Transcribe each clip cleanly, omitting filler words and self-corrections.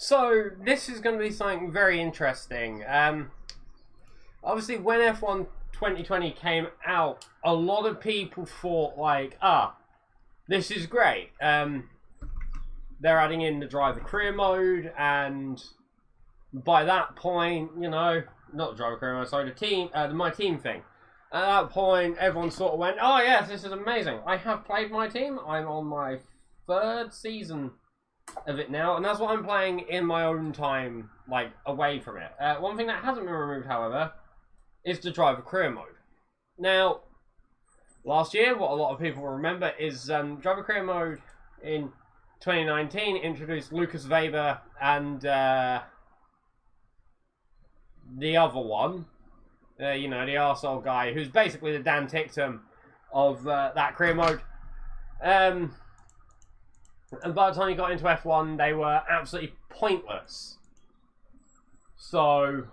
So this is going to be something very interesting. Obviously, when F1 2020 came out, a lot of people thought like, this is great. They're adding in the driver career mode, and by that point, you know, not the driver career mode, sorry, the my team thing. At that point, everyone sort of went, oh yes, this is amazing. I have played my team. I'm on my 3rd season of it now, and that's what I'm playing in my own time, like, away from it. One thing that hasn't been removed, however, is the driver career mode. Now, last year, what a lot of people will remember is driver career mode in 2019 introduced Lucas Weber and the other one, you know, the arsehole guy, who's basically the Dan Ticktum of that career mode. And by the time you got into F1, they were absolutely pointless. So,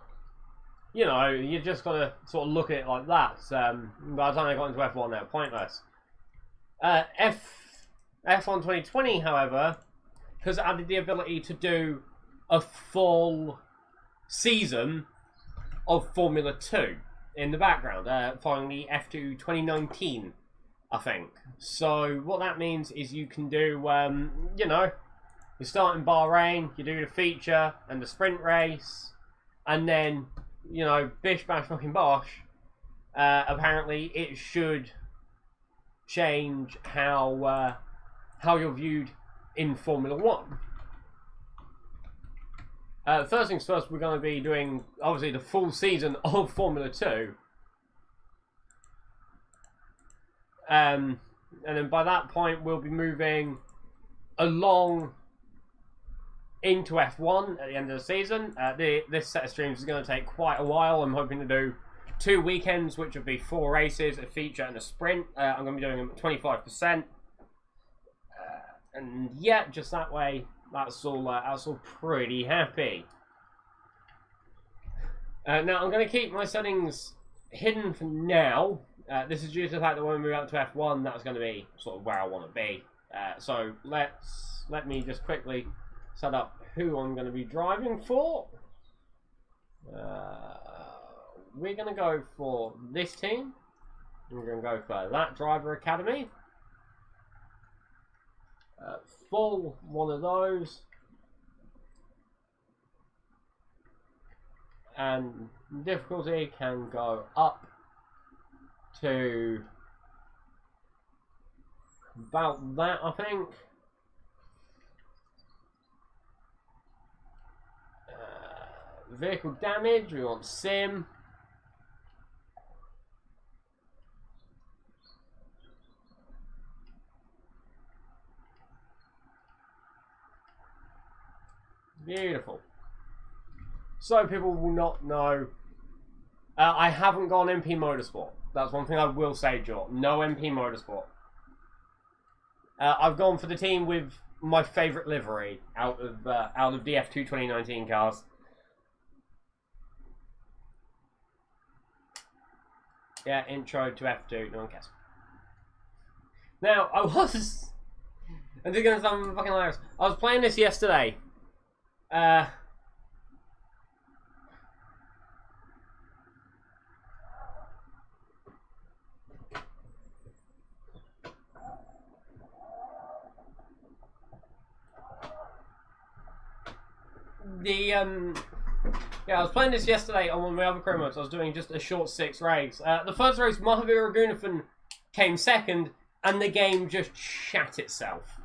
you know, you just got to sort of look at it like that. By the time they got into F1, they were pointless. F1 2020, however, has added the ability to do a full season of Formula 2 in the background, following the F2 2019, I think. So what that means is you can do, you know, you start in Bahrain, you do the feature and the sprint race, and then, you know, bish bash fucking bosh, apparently it should change how you're viewed in Formula 1. First things first, we're going to be doing, obviously, the full season of Formula 2. And then by that point, we'll be moving along into F1 at the end of the season. This set of streams is going to take quite a while. I'm hoping to do 2 weekends, which will be 4 races, a feature and a sprint. I'm going to be doing them at 25%. And yeah, just that way, that's all pretty happy. Now, I'm going to keep my settings hidden for now. This is due to the fact that when we move out to F1, that's going to be sort of where I want to be. So let me just quickly set up who I'm going to be driving for. We're going to go for this team. We're going to go for that driver academy. Full one of those. And difficulty can go up to about that, I think. Vehicle damage, we want sim. Beautiful. So people will not know. I haven't gone MP Motorsport. That's one thing I will say, Joe. No MP Motorsport. I've gone for the team with my favourite livery out of the F2 2019 cars. Yeah, intro to F2. No one cares. Now, I'm just gonna sound fucking hilarious. I was playing this yesterday. Yeah, I was playing this yesterday on one of my other career modes. I was doing just a short 6 race. The first race, Mahavir Raghunathan came second, and the game just shat itself.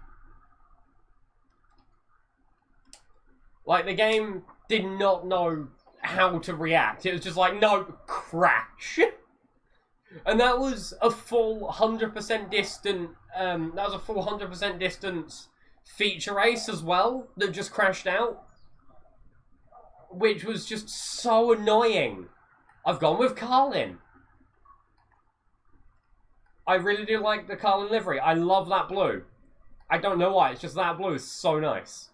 Like, the game did not know how to react. It was just like, no, crash. And that was a full 100% distance feature race as well that just crashed out. Which was just so annoying. I've gone with Carlin. I really do like the Carlin livery. I love that blue. I don't know why, it's just that blue is so nice.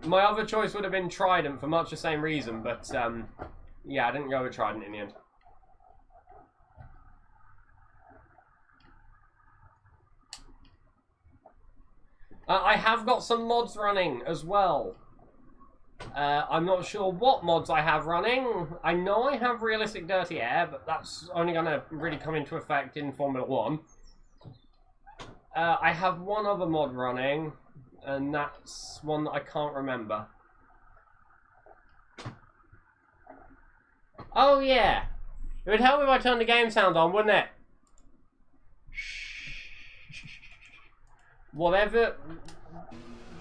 My other choice would have been Trident for much the same reason, but yeah, I didn't go with Trident in the end. I have got some mods running as well. I'm not sure what mods I have running. I know I have Realistic Dirty Air, but that's only going to really come into effect in Formula 1. I have one other mod running, and that's one that I can't remember. Oh yeah! It would help if I turned the game sound on, wouldn't it? Whatever...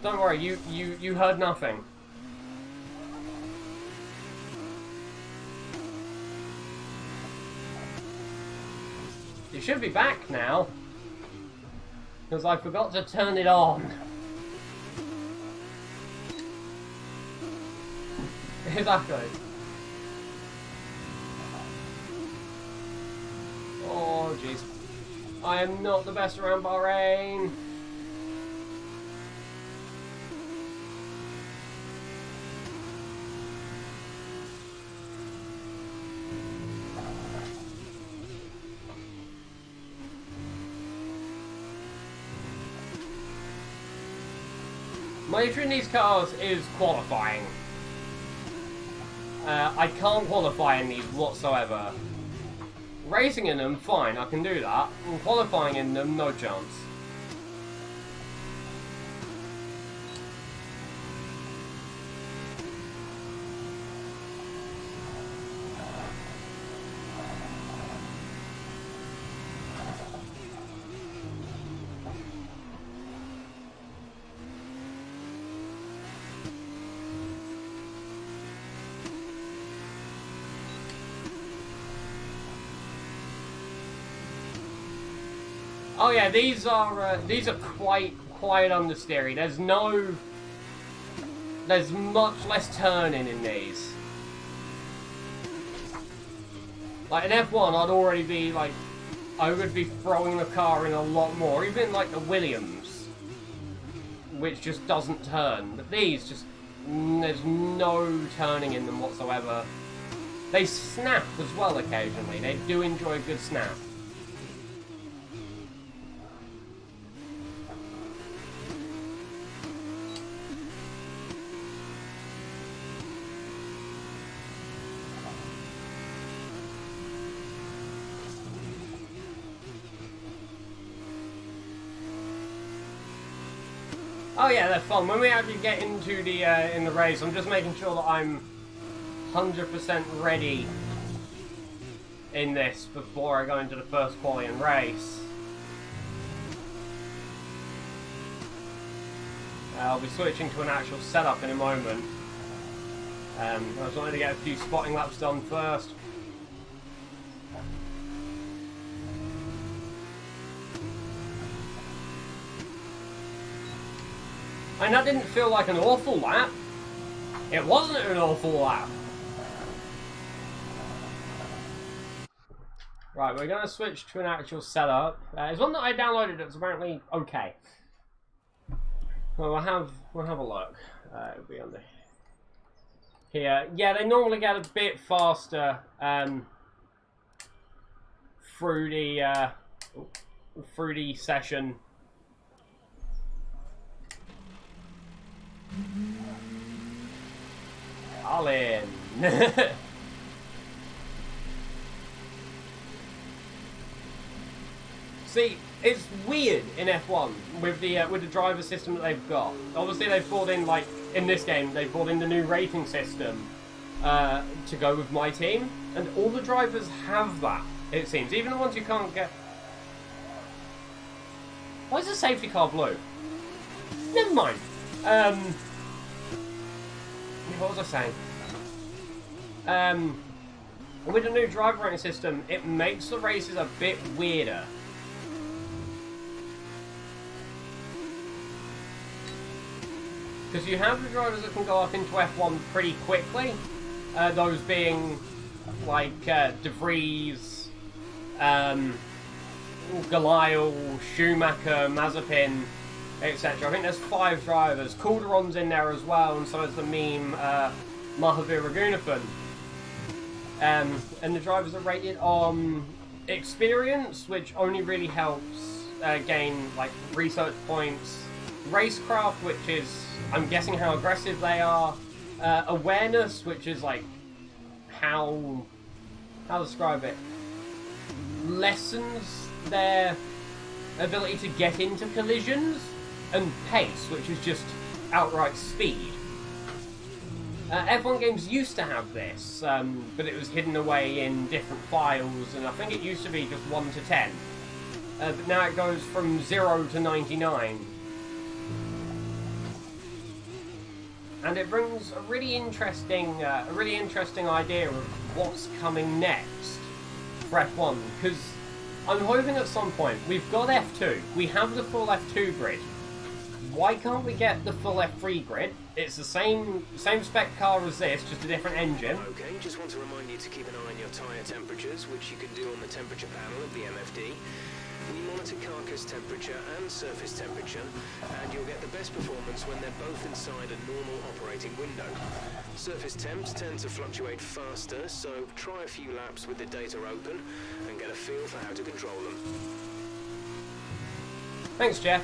Don't worry, you heard nothing. You should be back now. Because I forgot to turn it on. Exactly. Oh, jeez. I am not the best around Bahrain. My issue in these cars is qualifying. I can't qualify in these whatsoever. Racing in them, fine, I can do that. And qualifying in them, no chance. Oh yeah, these are quite understeery. There's much less turning in these. Like in F1, I would be throwing the car in a lot more. Even like the Williams, which just doesn't turn. But these there's no turning in them whatsoever. They snap as well occasionally. They do enjoy a good snap. Oh yeah, they're fun. When we actually get into the in the race, I'm just making sure that I'm 100% ready in this before I go into the first qualifying race. I'll be switching to an actual setup in a moment. I just wanted to get a few spotting laps done first. And that didn't feel like an awful lap. It wasn't an awful lap. Right, we're going to switch to an actual setup. It's one that I downloaded that's apparently okay. Well, we'll have a look. It'll be under here. Yeah, they normally get a bit faster through the session. All in. See, it's weird in F1 with the driver system that they've got. Obviously, they've brought in, like in this game, they've brought in the new rating system to go with my team, and all the drivers have that. It seems, even the ones you can't get. Why is the safety car blue? Never mind. What was I saying? With the new driver rating system, it makes the races a bit weirder. Because you have the drivers that can go up into F1 pretty quickly. Those being like De Vries, Galail, Schumacher, Mazepin, etc. I think there's 5 drivers. Calderon's in there as well, and so is the meme Mahavir Raghunathan. And the drivers are rated on experience, which only really helps gain like research points racecraft, which is, I'm guessing, how aggressive they are. Awareness, which is like how to describe it, lessens their ability to get into collisions, and pace, which is just outright speed. F1 games used to have this, but it was hidden away in different files, and I think it used to be just 1 to 10. But now it goes from 0 to 99. And it brings a really interesting idea of what's coming next for F1, because I'm hoping at some point, we've got F2, we have the full F2 grid. Why can't we get the full F3 grid? It's the same spec car as this, just a different engine. Okay, just want to remind you to keep an eye on your tyre temperatures, which you can do on the temperature panel of the MFD. We monitor carcass temperature and surface temperature, and you'll get the best performance when they're both inside a normal operating window. Surface temps tend to fluctuate faster, so try a few laps with the data open and get a feel for how to control them. Thanks, Jeff.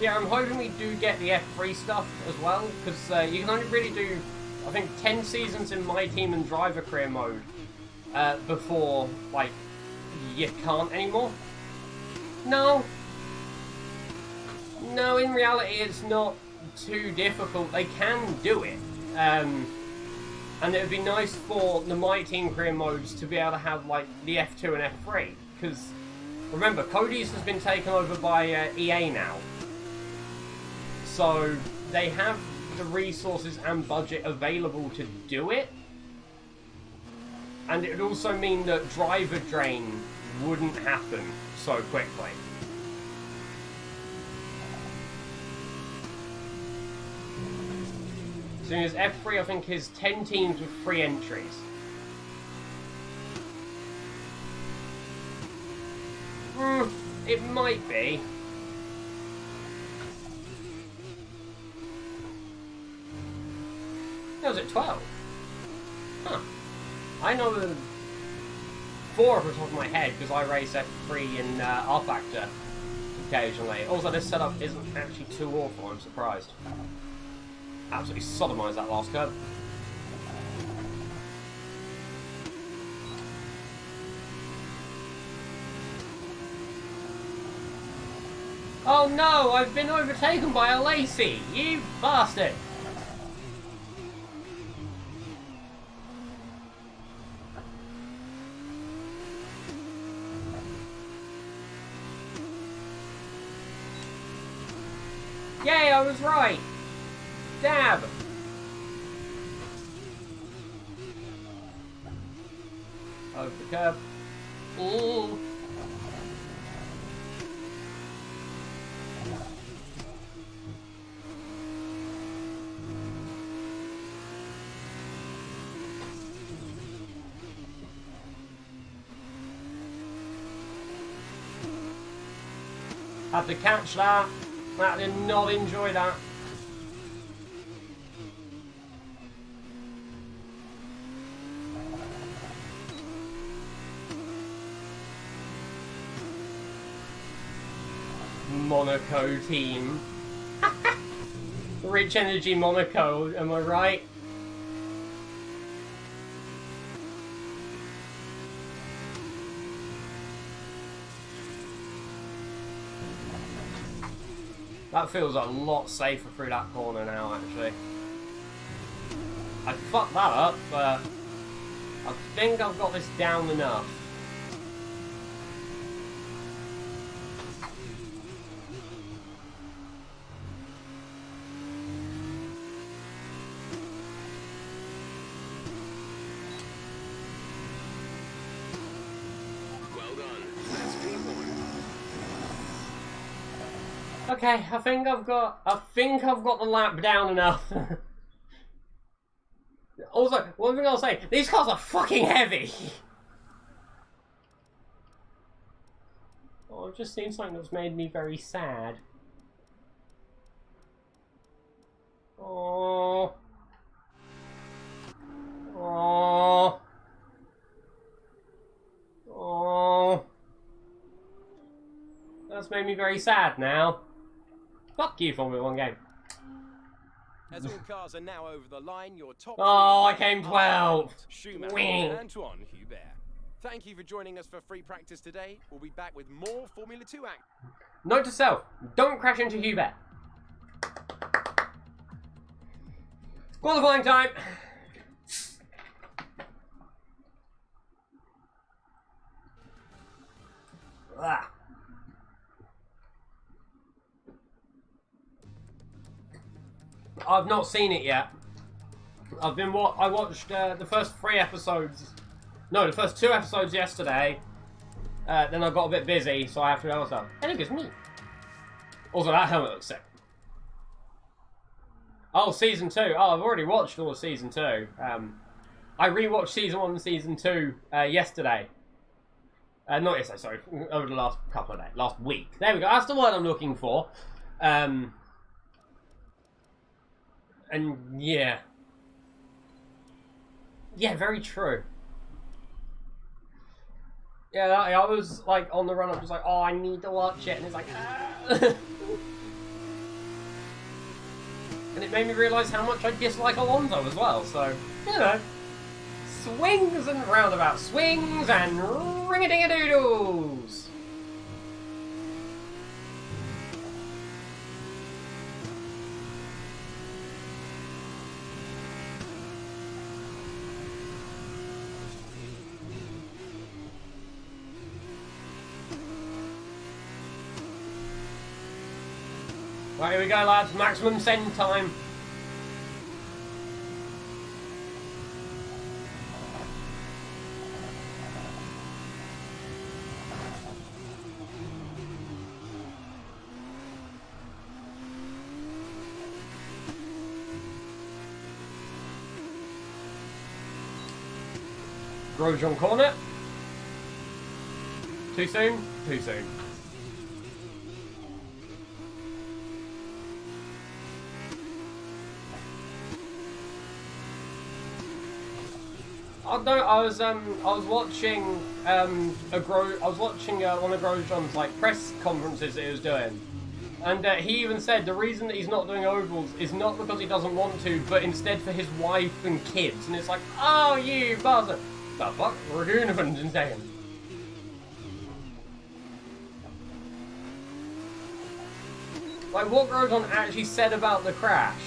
Yeah, I'm hoping we do get the F3 stuff as well, because you can only really do, I think, 10 seasons in My Team and Driver Career mode before, like, you can't anymore. No, in reality it's not too difficult. They can do it. And it would be nice for the My Team career modes to be able to have, like, the F2 and F3. Because, remember, Cody's has been taken over by EA now. So, they have the resources and budget available to do it. And it would also mean that driver drain wouldn't happen so quickly. Soon as F3, I think, is 10 teams with 3 entries. It might be. No, was it 12? Huh. I know the 4 off the top of my head, because I race F3 in R-Factor occasionally. Also, this setup isn't actually too awful, I'm surprised. Absolutely sodomised that last curve. Oh no, I've been overtaken by a Lacey! You bastard! Yay, I was right! Dab! Over the curb. Ooh. Had to catch that. I did not enjoy that. Monaco team. Rich Energy Monaco, am I right? That feels a lot safer through that corner now, actually. I fucked that up, but I think I've got this down enough. Okay, I think I've got the lap down enough. Also, one thing I'll say, these cars are fucking heavy. Oh, I've just seen something that's made me very sad. Oh. Oh. Oh. That's made me very sad now. Fuck you, Formula 1 game. As all cars are now over the line, your top Oh, three I came are 12th. Schumacher Wing. and Antoine Hubert. Thank you for joining us for free practice today. We'll be back with more Formula 2 action. Note to self, don't crash into Hubert. Qualifying time. Ah. I've not seen it yet. I watched the first 3 episodes. No, the first 2 episodes yesterday. Then I got a bit busy, so I have to go myself. I think it's me. Also, that helmet looks sick. Oh, season 2. Oh, I've already watched all of season 2. I rewatched season 1 and season 2 yesterday. Not yesterday, sorry. Over the last couple of days. Last week. There we go. That's the word I'm looking for. And yeah. Yeah, very true. Yeah, I was like on the run up, just like, oh, I need to watch it, and it's like, ah. And it made me realise how much I dislike Alonso as well. So, you know, swings and roundabouts, swings and ring-a-ding-a-doodles. Right, here we go, lads. Maximum send time. Grosjean corner. Too soon? Too soon. I was watching one of Grosjean's like press conferences that he was doing, and he even said the reason that he's not doing ovals is not because he doesn't want to, but instead for his wife and kids. And it's like, oh, you bastard! The fuck, Ragunovan's in second. Like what Grosjean actually said about the crash,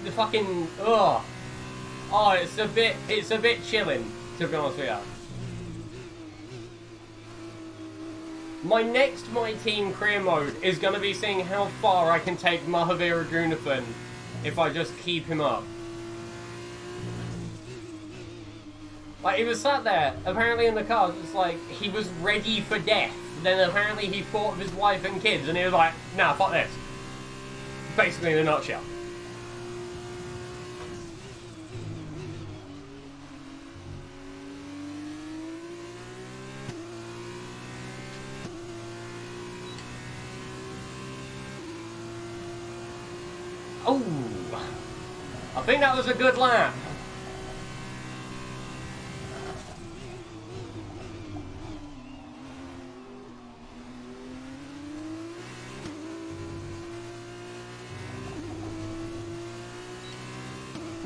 the fucking ugh. Oh, it's a bit chilling, to be honest with you. My next My Team career mode is going to be seeing how far I can take Mahavir Raghunathan if I just keep him up. Like, he was sat there, apparently in the car, it's like, he was ready for death. Then apparently he thought of his wife and kids, and he was like, nah, fuck this. Basically in a nutshell. Oh, I think that was a good lap.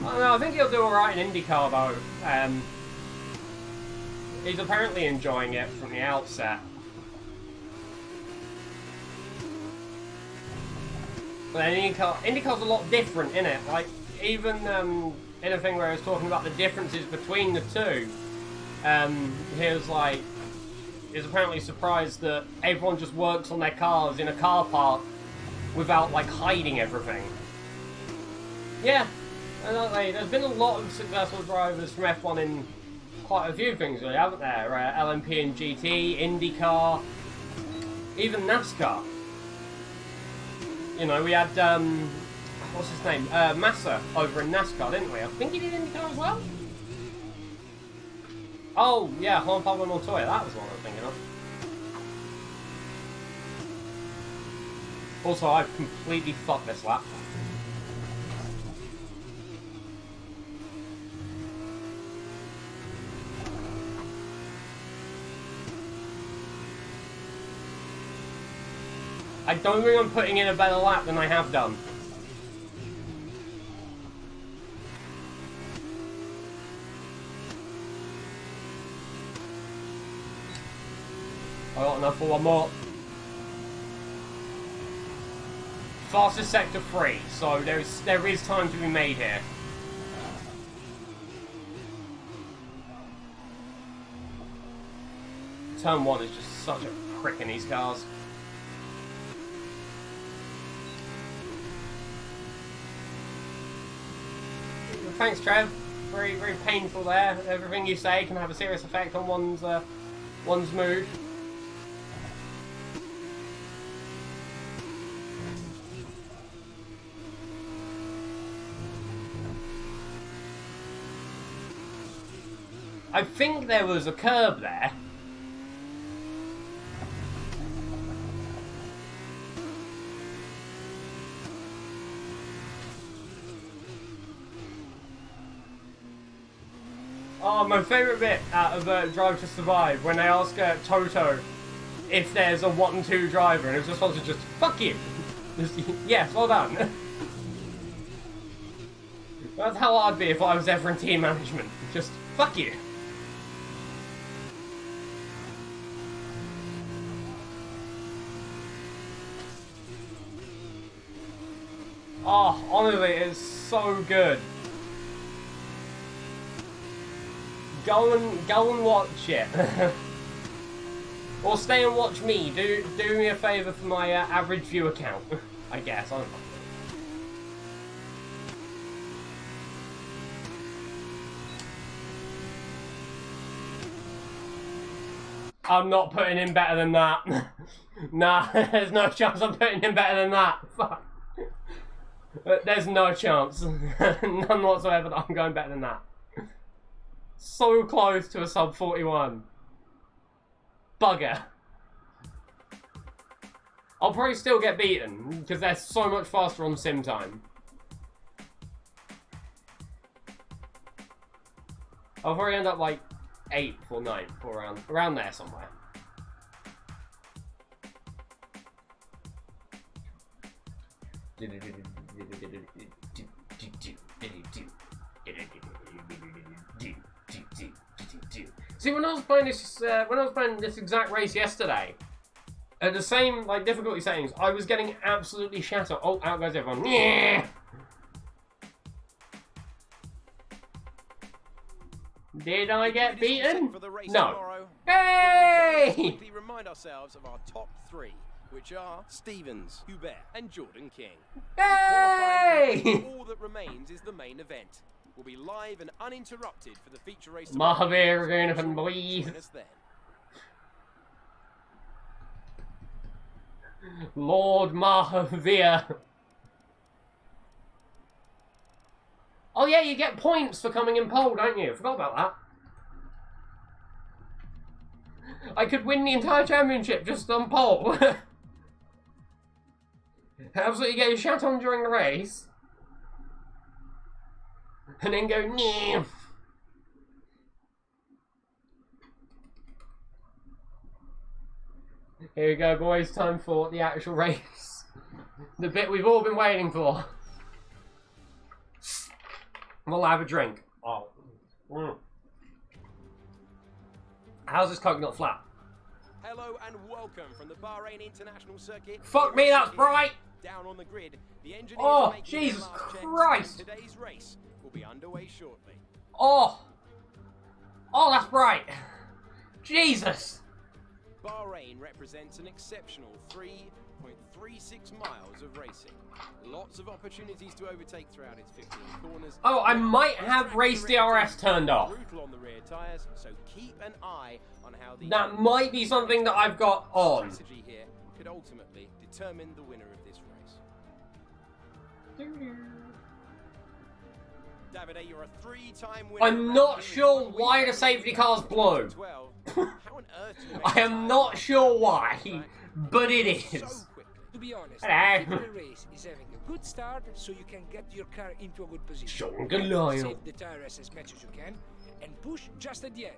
I think he'll do alright in IndyCar though. He's apparently enjoying it from the outset. But IndyCar's a lot different, innit? Like, even in a thing where I was talking about the differences between the two, he was like, he's apparently surprised that everyone just works on their cars in a car park without, like, hiding everything. Yeah, there's been a lot of successful drivers from F1 in quite a few things, really, haven't there? LMP and GT, IndyCar, even NASCAR. You know, we had, what's his name? Massa over in NASCAR, didn't we? I think he did IndyCar as well? Oh, yeah, Juan Pablo Montoya, that was the one I was thinking of. Also, I've completely fucked this lap. I don't think I'm putting in a better lap than I have done. I got enough for one more. Fastest sector 3, so there is time to be made here. Turn 1 is just such a prick in these cars. Thanks, Trev. Very, very painful there. Everything you say can have a serious effect on one's mood. I think there was a curb there. Oh, my favourite bit out of Drive to Survive, when they ask Toto if there's a 1 and 2 driver, and his response is just, fuck you! Just, yes, well done. That's how I'd be if I was ever in team management. Just, fuck you. Oh, honestly, it's so good. Go and watch it. Or stay and watch me. Do me a favour for my average view account. I guess. I don't know. I'm not putting in better than that. Nah, there's no chance I'm putting in better than that. Fuck. There's no chance. None whatsoever that I'm going better than that. So close to a sub 41. Bugger. I'll probably still get beaten, because they're so much faster on sim time. I'll probably end up like 8th or 9th or around there somewhere. See, when I was playing this exact race yesterday, at the same like difficulty settings, I was getting absolutely shattered. Oh, out goes everyone. Yeah. Did I get beaten? No. Hey! Quickly remind ourselves of our top 3, which are Stevens, Hubert, and Jordan King. Hey! All that remains is the main event. We'll be live and uninterrupted for the feature race. Mahavir Gunnahan, boys. Join us then. Lord Mahavir. Oh yeah, you get points for coming in pole, don't you? Forgot about that. I could win the entire championship just on pole. Absolutely get shot on during the race. And then go, nee. Here we go, boys. Time for the actual race. The bit we've all been waiting for. We'll have a drink. Oh. Mm. How's this Coke not flat? Hello and welcome from the Bahrain International Circuit. Fuck me, that's bright! Down on the grid, the engineers Oh, are making Jesus their last checks, Christ! and today's race will be underway shortly. Oh! Oh, that's bright! Jesus! Bahrain represents an exceptional 3.36 miles of racing. Lots of opportunities to overtake throughout its 15 corners. Oh, I might have race DRS turned off. Brutal on the rear tires, so keep an eye on how the That might be something that I've got on. strategy here could ultimately determine the winner of this race. Davide, you're a 3-time winner. I'm not sure why the safety car's blue. How on earth do you make I am not sure why, but it so is. quickly? To be honest, Hello. every race is having a good start so you can get your car into a good position. Sean Goliath. Save the tires as much as you can and push just at the end.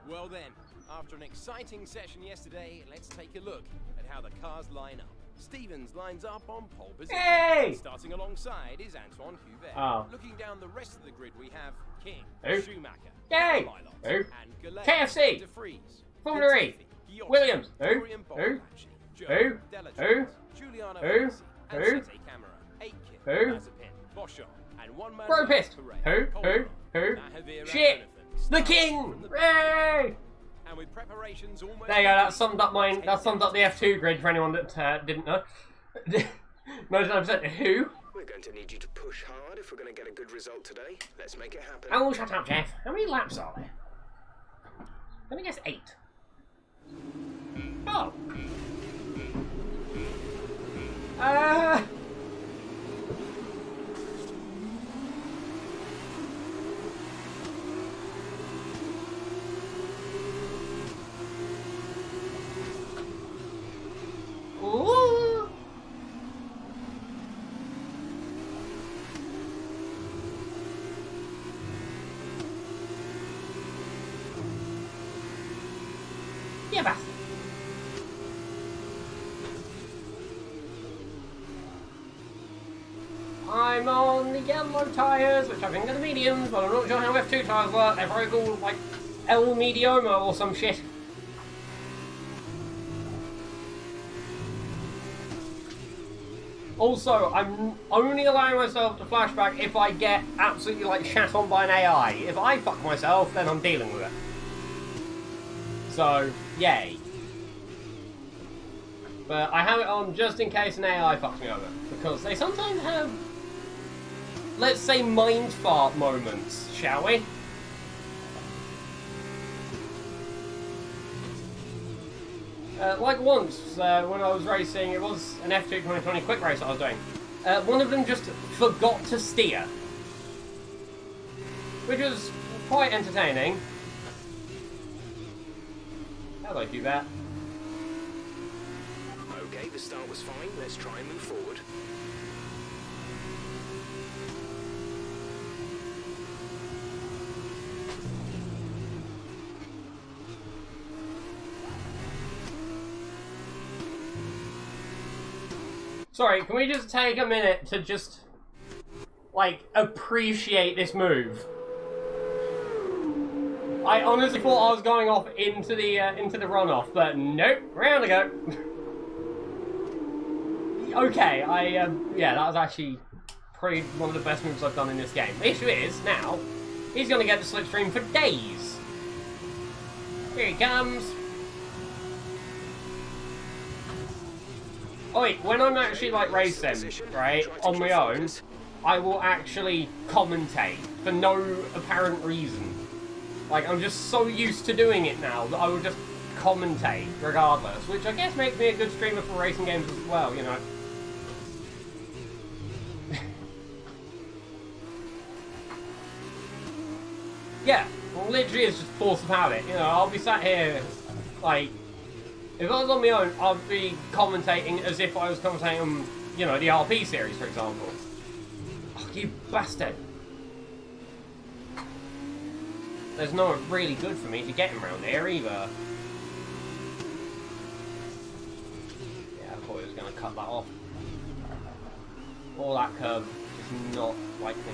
Well then, After an exciting session yesterday, let's take a look at how the cars line up. Stevens lines up on pole position. Hey! Starting alongside is Antoine Hubert. Oh. Looking down the rest of the grid, we have King, Who? Schumacher, Yay! Milot, Who? and Goulet, KFC. De Vries, Formula E. Latifi, Ghiotto, Williams. Who? Florian Who? Bocacci, Who? Joe, Delatrace, Giuliano Who? Rossi, and Who? Sete Camara, Aitken, Who? Mazepin, Boschon, and one man Gropist. Perez, Who? Calderon, Who? Mahavir, Shit! and The Jonathan king! from the Yay! and with preparations almost There you go, that summed up mine. That summed up the F2 grid for anyone that didn't know. 99% who? We're going to need you to push hard if we're going to get a good result today. Let's make it happen. Oh, shut up, Jeff. How many laps are there? Let me guess 8. Oh. Ooh. Yeah, bastard. I'm on the yellow tyres, which I think are the mediums, but I'm not sure how F2 tyres work. They're probably called, like, El Mediomo or some shit. Also, I'm only allowing myself to flashback if I get absolutely, like, shat on by an AI. If I fuck myself, then I'm dealing with it. So, yay. But I have it on just in case an AI fucks me over. Because they sometimes have, let's say, mind fart moments, shall we? Like once, when I was racing, it was an F2 2020 quick race I was doing. One of them just forgot to steer. Which was quite entertaining. Hello, Hubert. Okay, the start was fine. Let's try and move forward. Sorry, can we just take a minute to just, like, appreciate this move? I honestly thought I was going off into the runoff, but nope, round I go. Okay, yeah, that was actually probably one of the best moves I've done in this game. The issue is, now, he's going to get the slipstream for days. Here he comes. Oh wait, when I'm actually like racing, right, on my own, I will actually commentate for no apparent reason. Like, I'm just so used to doing it now that I will just commentate regardless, which I guess makes me a good streamer for racing games as well, you know. Yeah, literally it's just force of habit, you know, I'll be sat here, like, if I was on my own, I'd be commentating as if I was commentating on, you know, the RP series, for example. Oh, you bastard. There's no really good for me to get him around here either. Yeah, I thought he was going to cut that off. All that curb is not like me.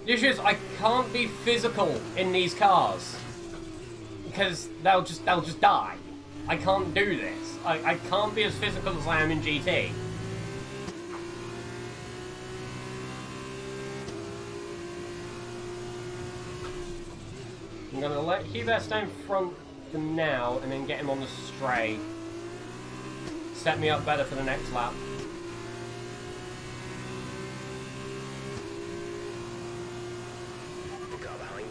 The issue is I can't be physical in these cars because they'll just die. I can't do this. I can't be as physical as I am in GT. I'm gonna let Hubert stay in front for now and then get him on the stray. Set me up better for the next lap.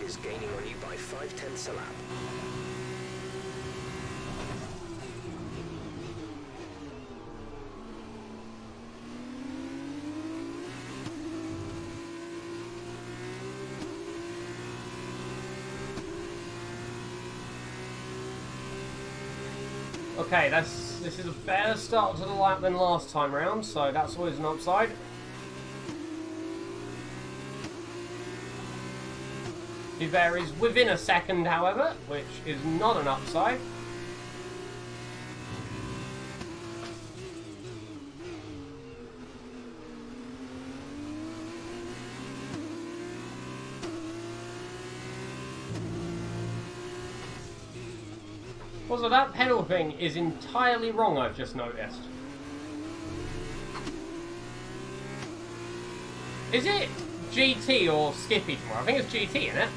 Is gaining on you by 0.5 a lap. Okay, this is a better start to the lap than last time round, so that's always an upside. Hubert is within a second, however, which is not an upside. Also, that pedal thing is entirely wrong, I've just noticed. Is it GT or Skippy tomorrow? I think it's GT, isn't it?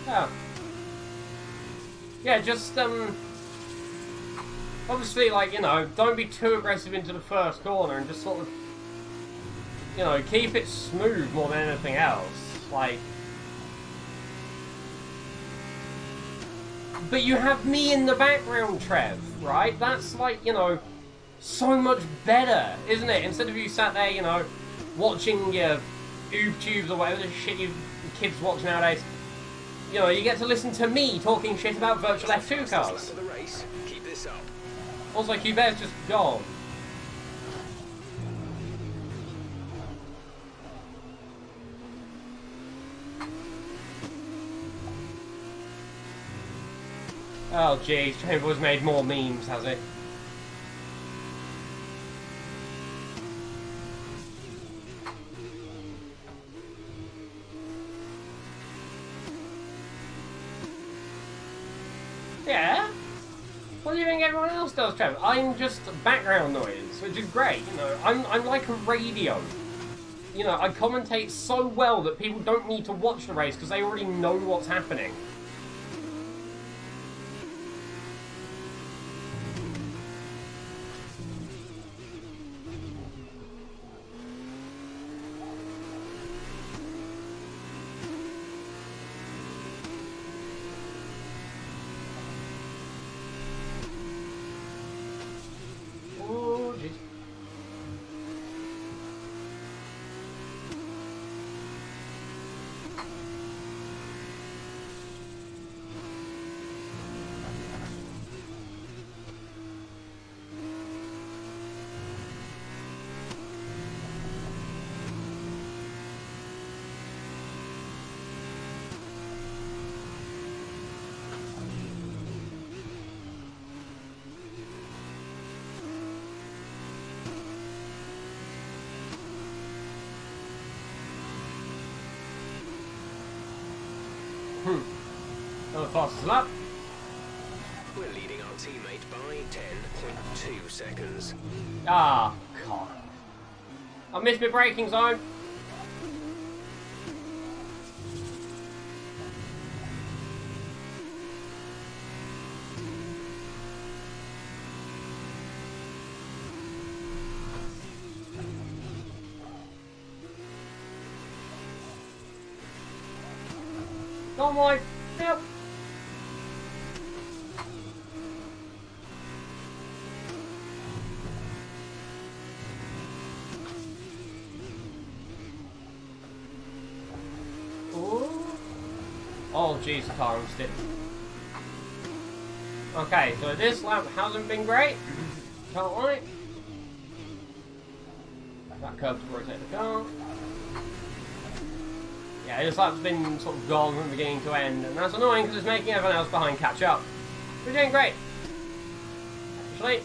Oh. Yeah, just, obviously, like, you know, don't be too aggressive into the first corner and just sort of, you know, keep it smooth more than anything else. Like, but you have me in the background, Trev, right? That's like, you know, so much better, isn't it? Instead of you sat there, you know, watching your YouTubes or whatever the shit you kids watch nowadays. You know, you get to listen to me talking shit about virtual F2 cars. Keep this up. Also, Hubert's just gone. Oh jeez, Chamberlain's made more memes, has it? Yeah? What do you think everyone else does, Trev? I'm just background noise, which is great, you know. I'm like a radio. You know, I commentate so well that people don't need to watch the race because they already know what's happening. Oh, jeez. Not the fastest lap. We're leading our teammate by 10.2 seconds. Ah, God. I missed my braking zone. Not my... Yep. Oh jeez, the car almost did. Okay, so this lap hasn't been great. Can't lie. That curve to rotate the car. Yeah, this lap's been sort of gone from beginning to end, and that's annoying because it's making everyone else behind catch up. We're doing great. Actually.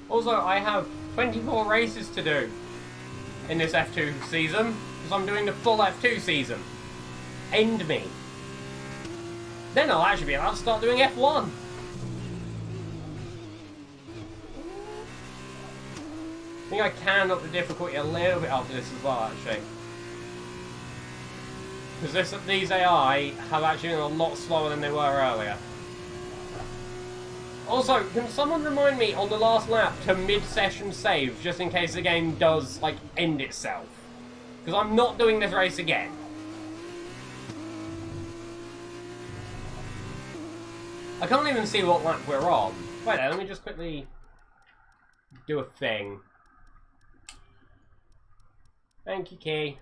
Also, I have 24 races to do in this F2 season, because I'm doing the full F2 season. End me. Then I'll actually be allowed to start doing F1. I think I can up the difficulty a little bit after this as well, actually. Because these AI have actually been a lot slower than they were earlier. Also, can someone remind me on the last lap to mid-session save, just in case the game does, like, end itself? Because I'm not doing this race again. I can't even see what lap we're on. Wait there, let me just quickly do a thing. Thank you, Key.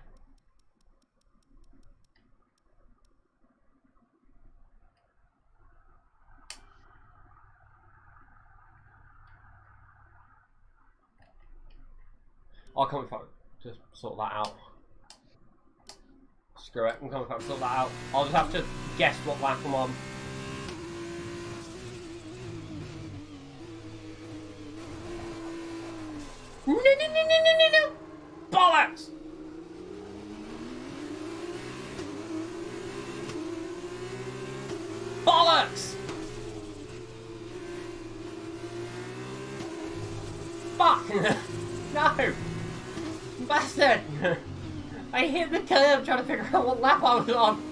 I'll come if I just sort that out. Screw it, I'm coming if I sort that out. I'll just have to guess what lap I'm on. No! Bollocks! Bollocks! Fuck! No! Bastard! I hit the curb trying to figure out what lap I was on.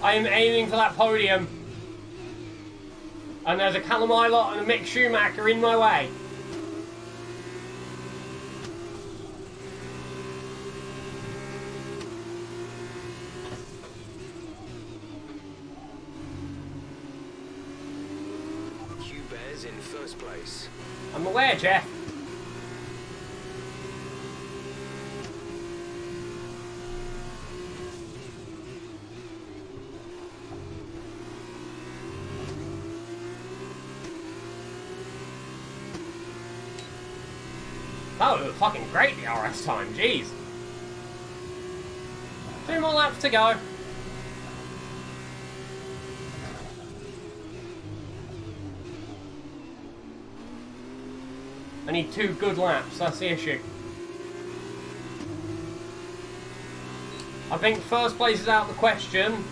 I am aiming for that podium. And there's a Callum Ilott and a Mick Schumacher in my way. Q-Bears in first place. I'm aware, Jeff. That would look fucking great, the RS time, jeez. 2 more laps to go. I need 2 good laps, that's the issue. I think first place is out of the question.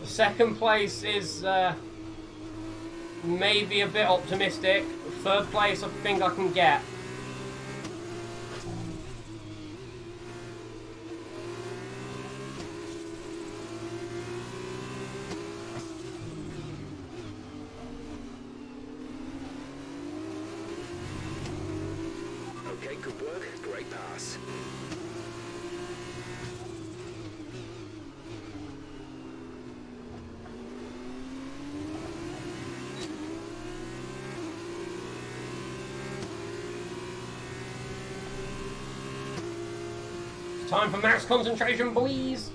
Second place is maybe a bit optimistic. Third place I think I can get. Okay, good work. Great pass. Time for max concentration, boys!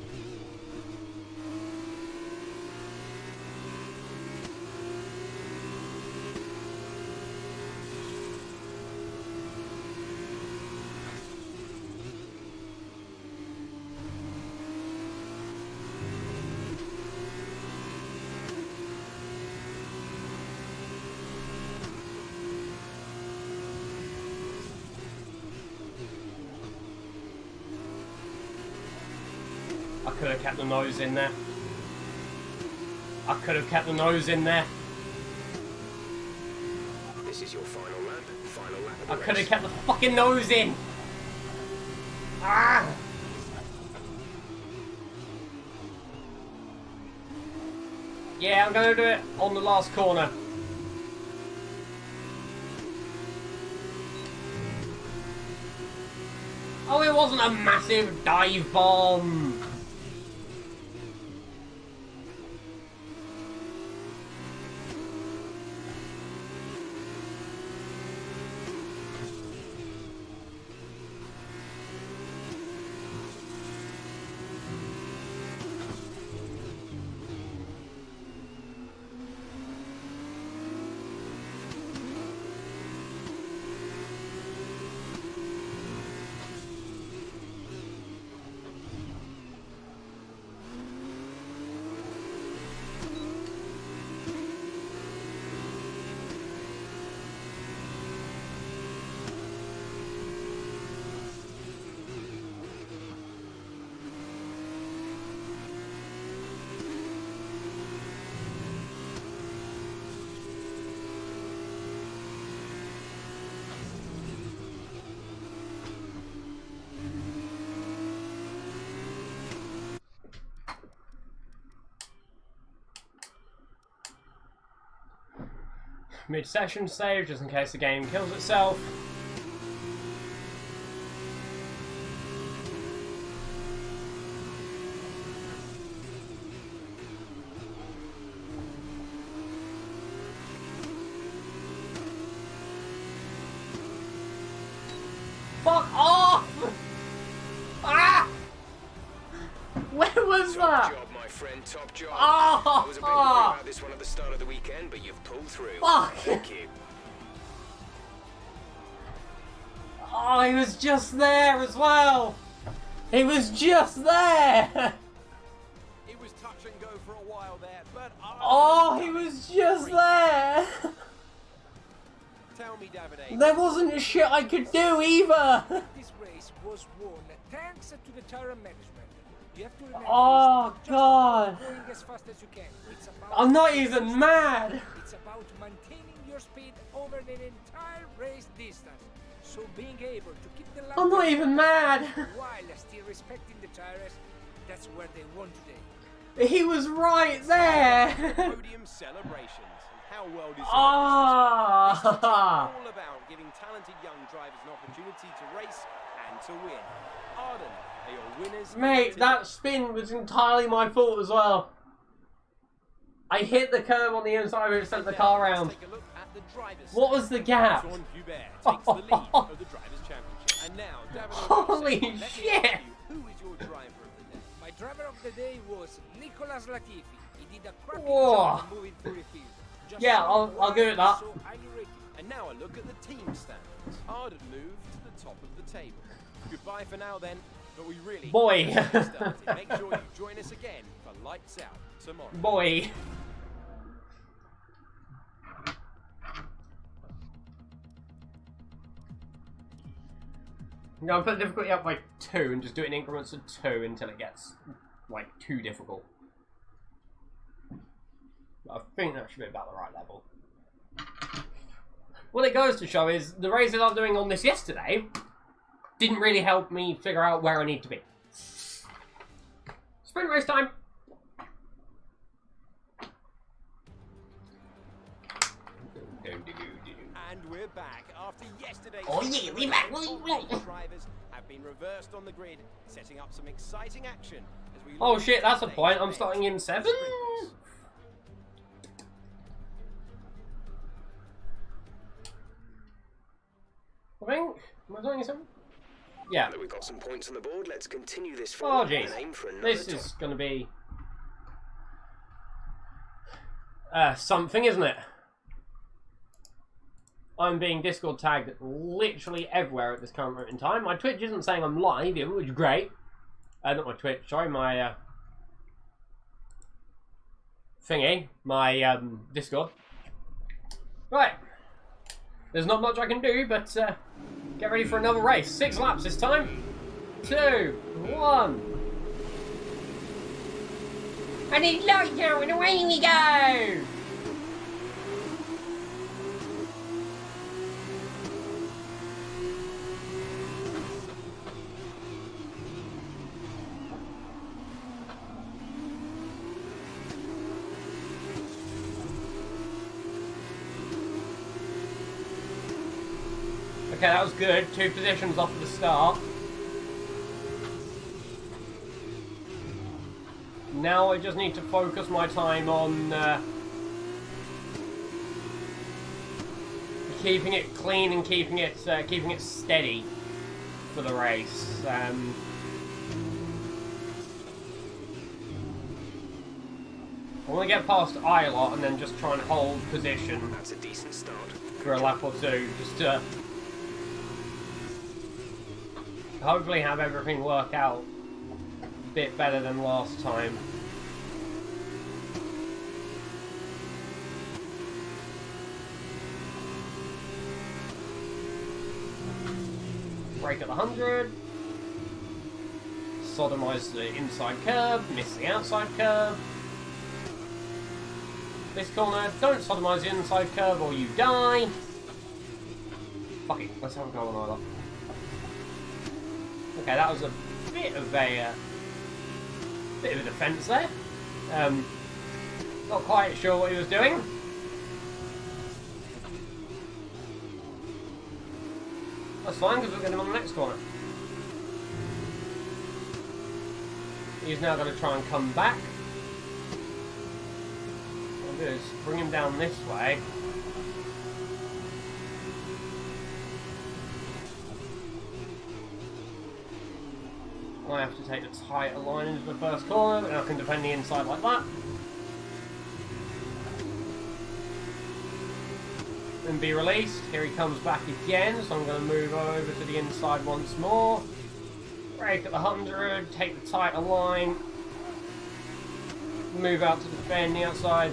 I could have kept the nose in there. I could have kept the nose in there. This is your final lap. Final lap of the I could have race. kept the fucking nose in. Ah! Yeah, I'm gonna do it on the last corner. Oh, it wasn't a massive dive bomb. mid-session save, just in case the game kills itself. Fuck off! Ah! Where was Top that? job, my friend, top job. Oh! I was a bit worried about this one at the start of the weekend, but you've pulled through. Fuck! Thank you. Oh, he was just there as well! He was just there! It was touch and go for a while there, but Oh, he was just there! Tell me, Davide. There wasn't a shit I could do either! This race was won thanks to the tire management. You have to remember Oh, it's God. not just about going as fast as you can. It's about I'm not even mad! It's about maintaining your speed over the entire race distance. So being able to keep the lap I'm not even mad! while still respecting the tires, that's where they won today. He was right there! Podium celebrations. And how well deserved Ah! this is all about giving talented young drivers an opportunity to race and to win. Arden are your winners. Mate, today. that spin was entirely my fault as well. I hit the curb on the inside which sent the car Let's round. take a look at the drivers' What was the gap? Antoine Hubert takes the lead of the Drivers' Championship. And now, Davide Holy Rossi, let me ask shit. you, who is your driver of the day? My driver of the day was Nicolas Latifi. He did a cracking Whoa. job moving through the field. Just Yeah, so I'll give it that. so highly rated. And now a look at the team standings. Arden moved to the top of the table. Goodbye for now then, but we really Boy. have to get started. Make sure you join us again for Lights Out tomorrow. Boy. I'm gonna put the difficulty up by 2 and just do it in increments of 2 until it gets, like, too difficult. I think that should be about the right level. What it goes to show is the races I was doing on this yesterday didn't really help me figure out where I need to be. Sprint race time! And we're back after yesterday's. Oh yeah, we're back. Top drivers have been reversed on the grid, setting up some exciting action as we. Oh look shit, at that's a today's point. I'm event. starting in 7? Sprint race. I think. Am I starting in 7? Yeah. Now that we've got some points on the board, let's continue this Oh forward jeez. and aim for another This top. is gonna be something, isn't it? I'm being Discord tagged literally everywhere at this current moment in time. My Twitch isn't saying I'm live, even, which is great. Not my Twitch, sorry, my thingy, my Discord. Right. There's not much I can do, but get ready for another race. 6 laps this time. 2, 1. And it's lights out and away we go! Okay, that was good. 2 positions off at the start. Now I just need to focus my time on keeping it clean and keeping it steady for the race. I want to get past Ilot and then just try and hold position That's a decent start. for a lap or 2, just to hopefully have everything work out a bit better than last time. Brake at the 100. Sodomise the inside curb, miss the outside curb. This corner, don't sodomise the inside curb or you die. Fuck it, let's have a go on either. Okay, that was a bit of a defence there. Not quite sure what he was doing. That's fine, because we'll get him on the next corner. He's now going to try and come back. What I'll do is bring him down this way. I have to take the tighter line into the first corner, and I can defend the inside like that. And be released. Here he comes back again, so I'm going to move over to the inside once more. Brake at the 100, take the tighter line. Move out to defend the outside.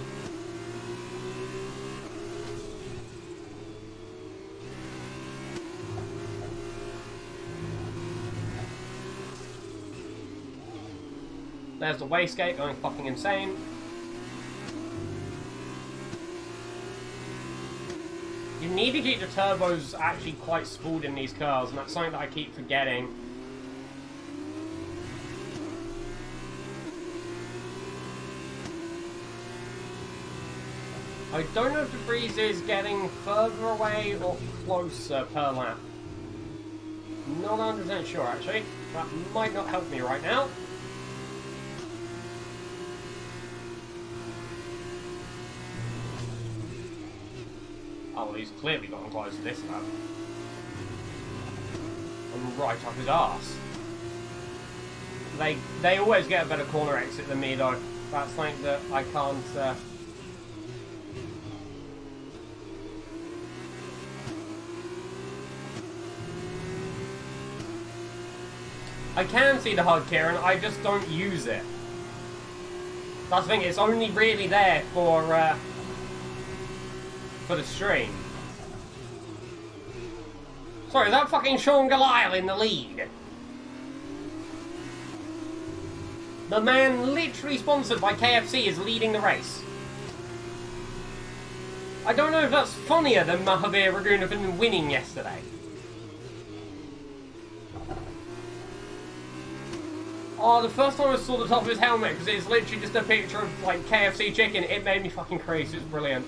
There's the wastegate going fucking insane. You need to keep the turbos actually quite spooled in these cars, and that's something that I keep forgetting. I don't know if the freeze is getting further away or closer per lap. Not 100% sure actually. That might not help me right now. Oh, well, he's clearly gotten close to this lap. I'm right up his arse. They always get a better corner exit than me though. That's something that I can't... I can see the HUD, Kieran, I just don't use it. That's the thing, it's only really there for the stream. Sorry, is that fucking Sean Goliath in the lead? The man literally sponsored by KFC is leading the race. I don't know if that's funnier than Mahavir Raghunathan winning yesterday. Oh, the first time I saw the top of his helmet, because it's literally just a picture of, like, KFC chicken, it made me fucking crazy. It's brilliant.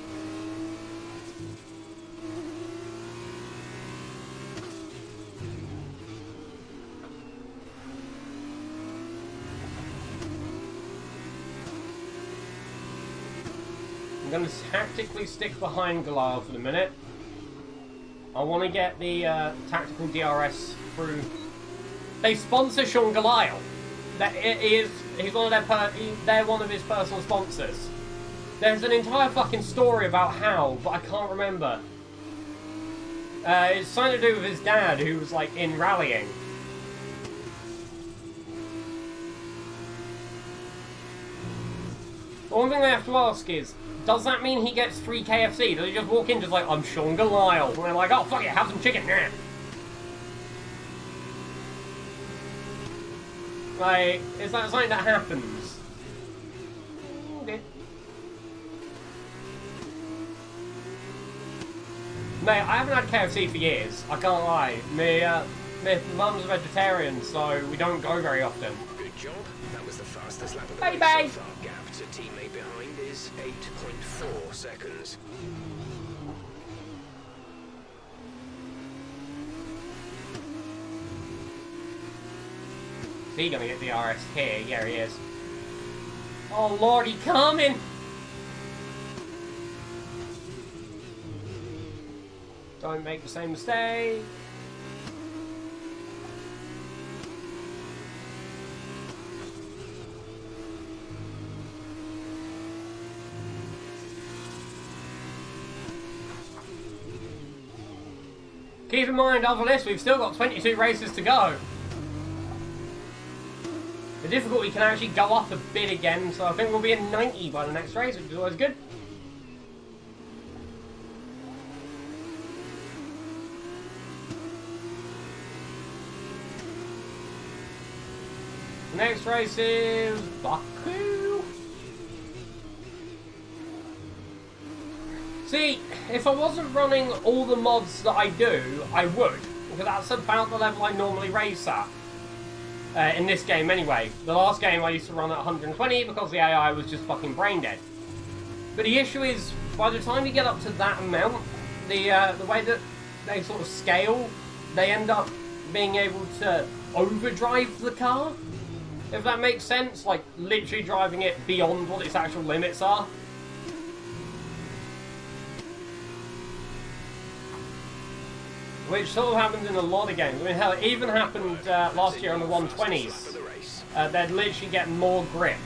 I'm going to tactically stick behind Goliath for the minute. I want to get the tactical DRS through. They sponsor Sean Goliath. He's one of they're one of his personal sponsors. There's an entire fucking story about how, but I can't remember. It's something to do with his dad, who was like in rallying. But one thing I have to ask is, does that mean he gets free KFC? Does he just walk in just like, I'm Sean Goliath? And they're like, oh fuck it, have some chicken now. Like, is that something that happens? Okay. Mate, I haven't had KFC for years. I can't lie. My mum's a vegetarian, so we don't go very often. Good job. That was the fastest lap of the Bye race bye. so far. Gap to teammate behind is 8.4 seconds. Is he gonna get the RS here? Yeah, he is. Oh lord, he coming! Don't make the same mistake. Keep in mind, after this, we've still got 22 races to go. The difficulty can actually go up a bit again, so I think we'll be in 90 by the next race, which is always good. The next race is Baku. See, if I wasn't running all the mods that I do, I would, because that's about the level I normally race at. In this game anyway. The last game I used to run at 120 because the AI was just fucking brain dead. But the issue is, by the time you get up to that amount, the way that they sort of scale they end up being able to overdrive the car, if that makes sense, like literally driving it beyond what its actual limits are. Which sort of happens in a lot of games. I mean, hell, it even happened last year on the 120s. They'd literally get more grip.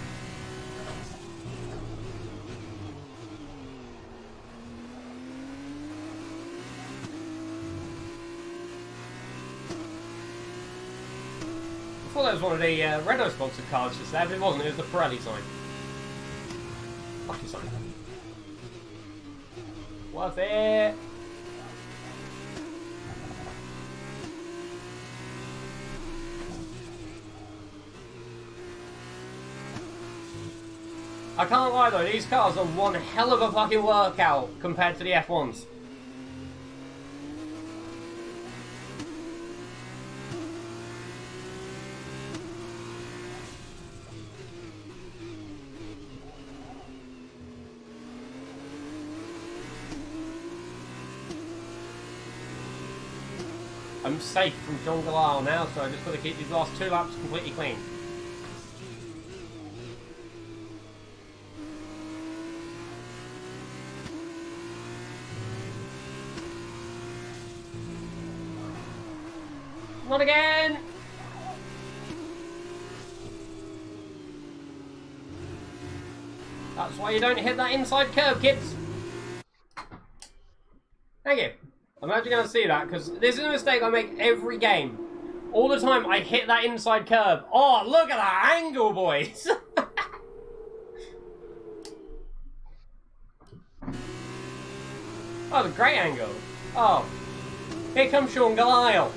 I thought that was one of the Renault sponsored cars just there, but it wasn't. It was the Pirelli sign. Lucky sign. Worth it. I can't lie though, these cars are one hell of a fucking workout compared to the F1s. I'm safe from John Galal now, so I just got to keep these last 2 laps completely clean. Not again! That's why you don't hit that inside curve, kids! Thank you. I'm actually going to see that, because this is a mistake I make every game. All the time I hit that inside curve. Oh, look at that angle, boys! Oh, the great angle. Oh. Here comes Sean Galisle.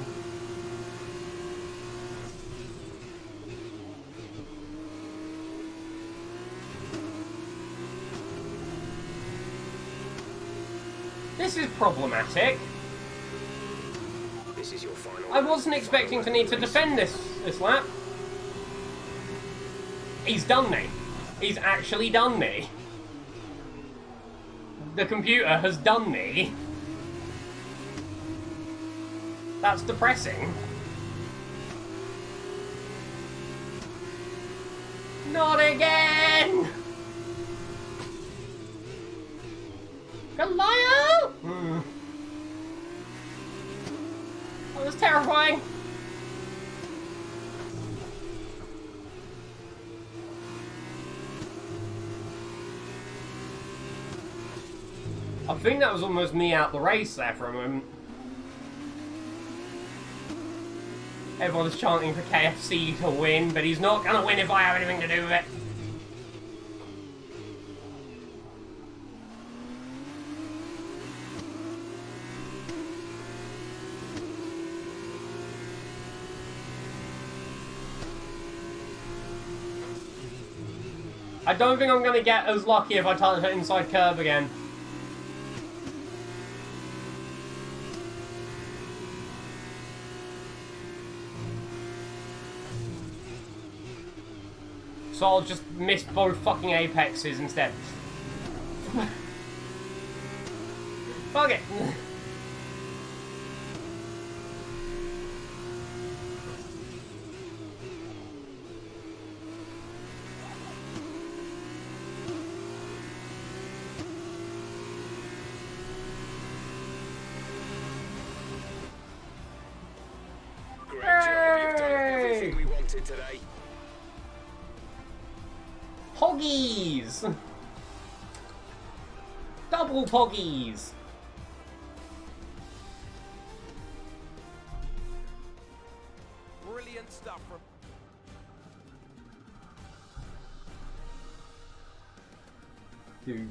This is problematic. This is your final. I wasn't expecting to need to defend this lap. He's done me. He's actually done me. The computer has done me. That's depressing. Not again! Goliath! That was terrifying. I think that was almost me out the race there for a moment. Everyone's chanting for KFC to win, but he's not gonna win if I have anything to do with it. I don't think I'm gonna get as lucky if I touch that inside curve again. So I'll just miss both fucking apexes instead. Fuck it. Great job. You've done everything we wanted today. Poggies! Double poggies! Brilliant stuff from... Do.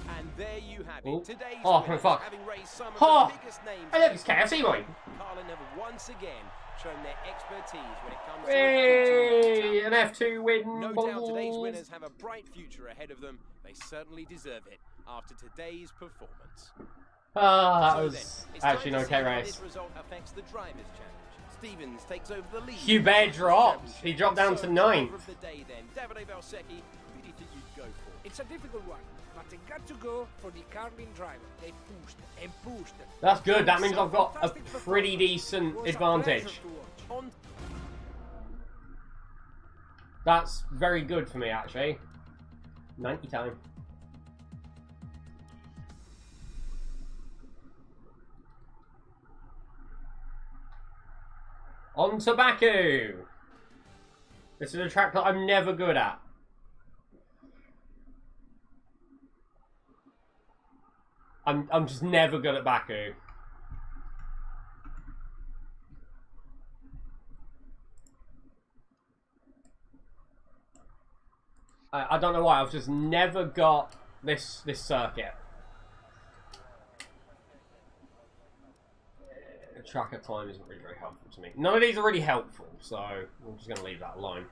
And there you have it. Oh. Today's Oh, winners, fuck. having raised some of Oh! the biggest names. Hey look, it's KFC boy! Carlin have once again shown their expertise when it comes Hey, to an F2 win. no doubt today's balls. winners have a bright future ahead of them. They certainly deserve it after today's performance. Ah, that So was then, it's time actually to an see okay how race. This result affects the drivers' challenge. Stevens takes over the lead. Hubert dropped. He dropped down to 9th. Of the day then, Davide Valsecchi, who do you think you'd go for? It's a difficult one, but they got to go for the Carlin driver. They pushed and pushed. That's good. That means I've got a pretty decent It was a advantage. pleasure to watch. On That's very good for me, actually. 90 time. On to Baku. This is a track that I'm never good at. I'm just never good at Baku. I don't know why. I've just never got this circuit. Tracker time isn't really very helpful to me. None of these are really helpful, so I'm just going to leave that alone.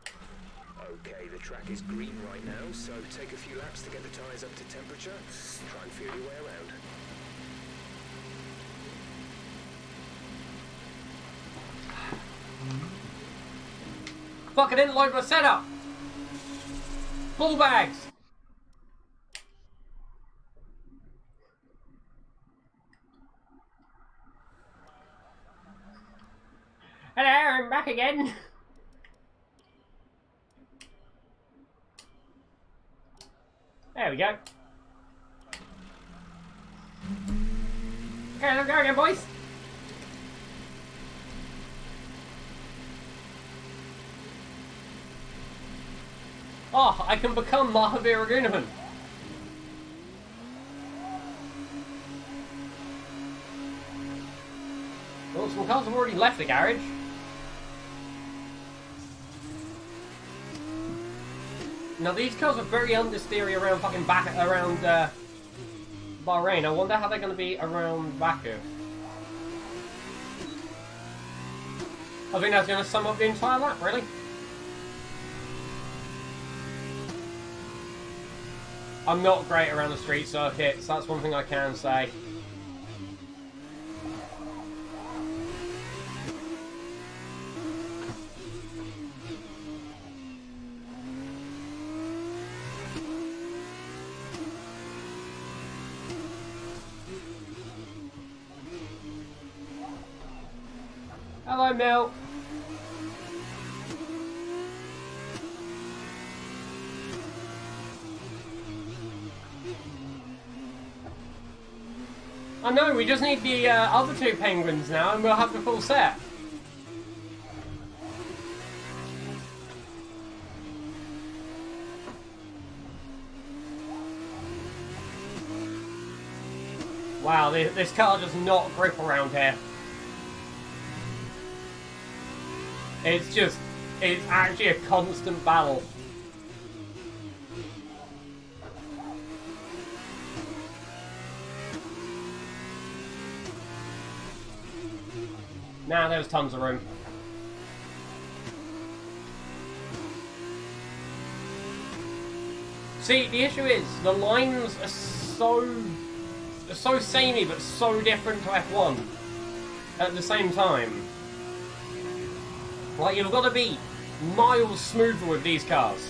Okay, the track is green right now, so take a few laps to get the tyres up to temperature. Try and feel your way around. Fuck, I didn't load my setup! Ball bags! Hello, I'm back again! There we go. Okay, let's go again, boys! Oh, I can become Mahavira Gunavan. Well, some cars have already left the garage. Now these cars are very understeery around fucking around Bahrain. I wonder how they're going to be around Baku. I think that's going to sum up the entire lap, really. I'm not great around the street circuits, that's one thing I can say. Hello, Mel. I know, we just need the other two penguins now and we'll have the full set. Wow, this car does not grip around here. It's actually a constant battle. Nah, there's tons of room. See, the issue is, the lines are so samey but so different to F1 at the same time. Like, you've got to be miles smoother with these cars.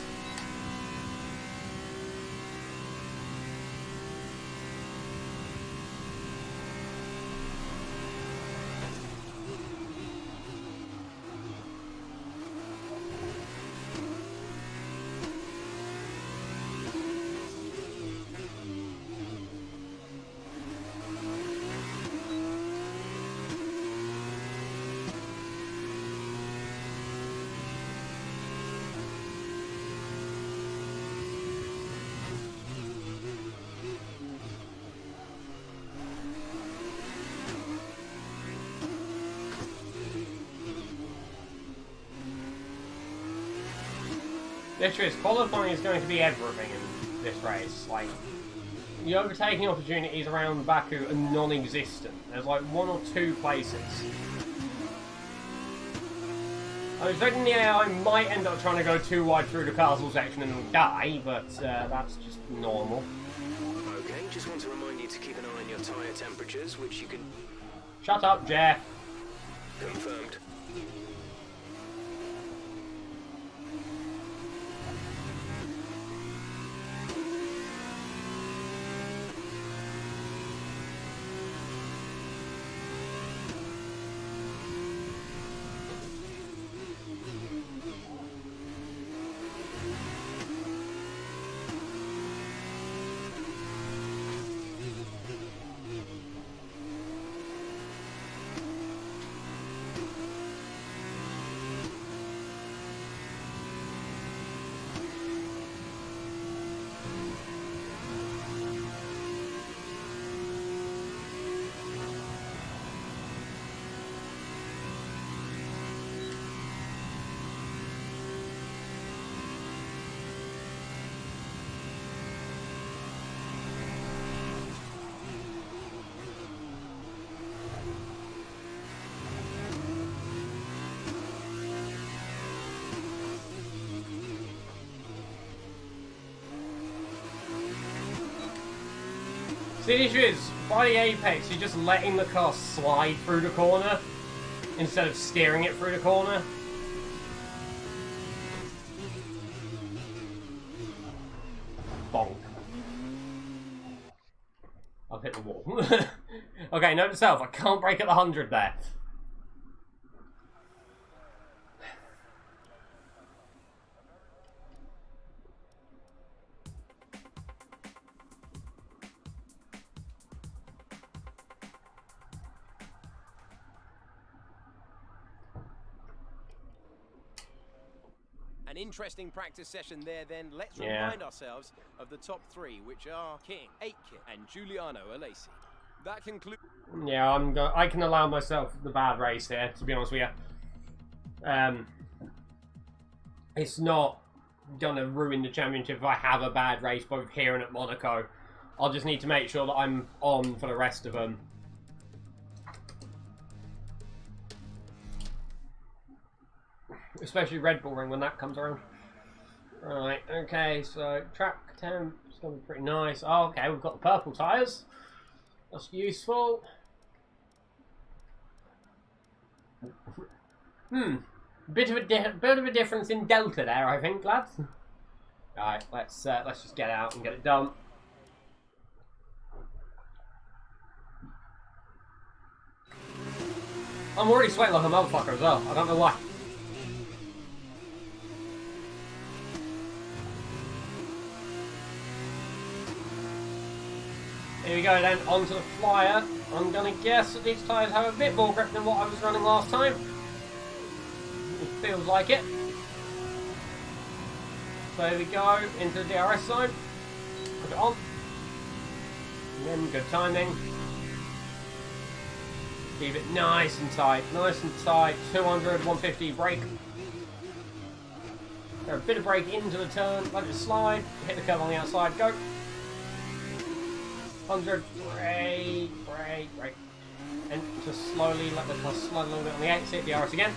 Literally, qualifying is going to be everything in this race. Like, the overtaking opportunities around Baku are non-existent. There's like 1 or 2 places. I'm expecting the AI might end up trying to go too wide through the castle section and die, but that's just normal. Okay, just want to remind you to keep an eye on your tyre temperatures, which you can... Shut up, Jeff. Confirmed. See, the issue is, by the apex, you're just letting the car slide through the corner instead of steering it through the corner. Bonk. I've hit the wall. Okay, note to self, I can't break at the 100 there. An interesting practice session there then. Let's Yeah. remind ourselves of the top three, which are King, Aitkit, and Giuliano Alesi. That concludes... Yeah, I can allow myself the bad race here, to be honest with you. It's not gonna ruin the championship if I have a bad race both here and at Monaco. I'll just need to make sure that I'm on for the rest of them. Especially Red Bull Ring when that comes around. Right, okay, so track temp is going to be pretty nice. Oh, okay, we've got the purple tyres. That's useful. Bit of a difference in delta there, I think, lads. Alright, let's just get out and get it done. I'm already sweating like a motherfucker as well. I don't know why. Here we go then, onto the Flyer. I'm going to guess that these tyres have a bit more grip than what I was running last time. It feels like it. So here we go, into the DRS zone. Put it on. And then good timing. Keep it nice and tight, 200, 150 brake. A bit of brake into the turn, let it slide, hit the curve on the outside, go. 100, brake. And just slowly let the car slide a little bit on the exit, DRS again.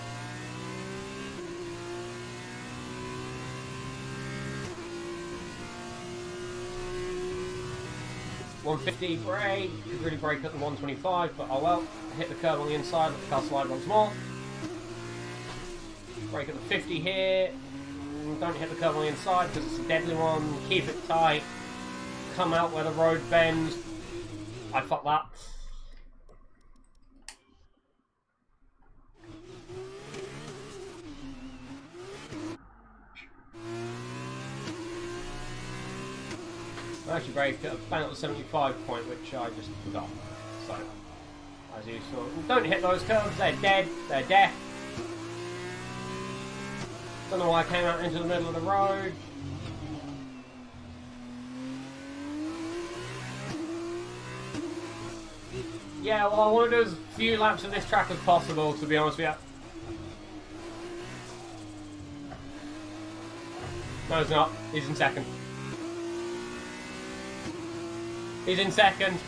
$150 brake, could really brake at the 125, but oh well. Hit the curve on the inside, let the car slide once more. Brake at the 50 here. Don't hit the curve on the inside because it's a deadly one. Keep it tight. Come out where the road bends. I fucked that. I actually braked at about the 75 point, which I just forgot. So, as usual, don't hit those curves, they're dead, they're death. Don't know why I came out into the middle of the road. Yeah, well, I want to do as few laps of this track as possible, to be honest with you. No, it's not. He's in second. He's in second.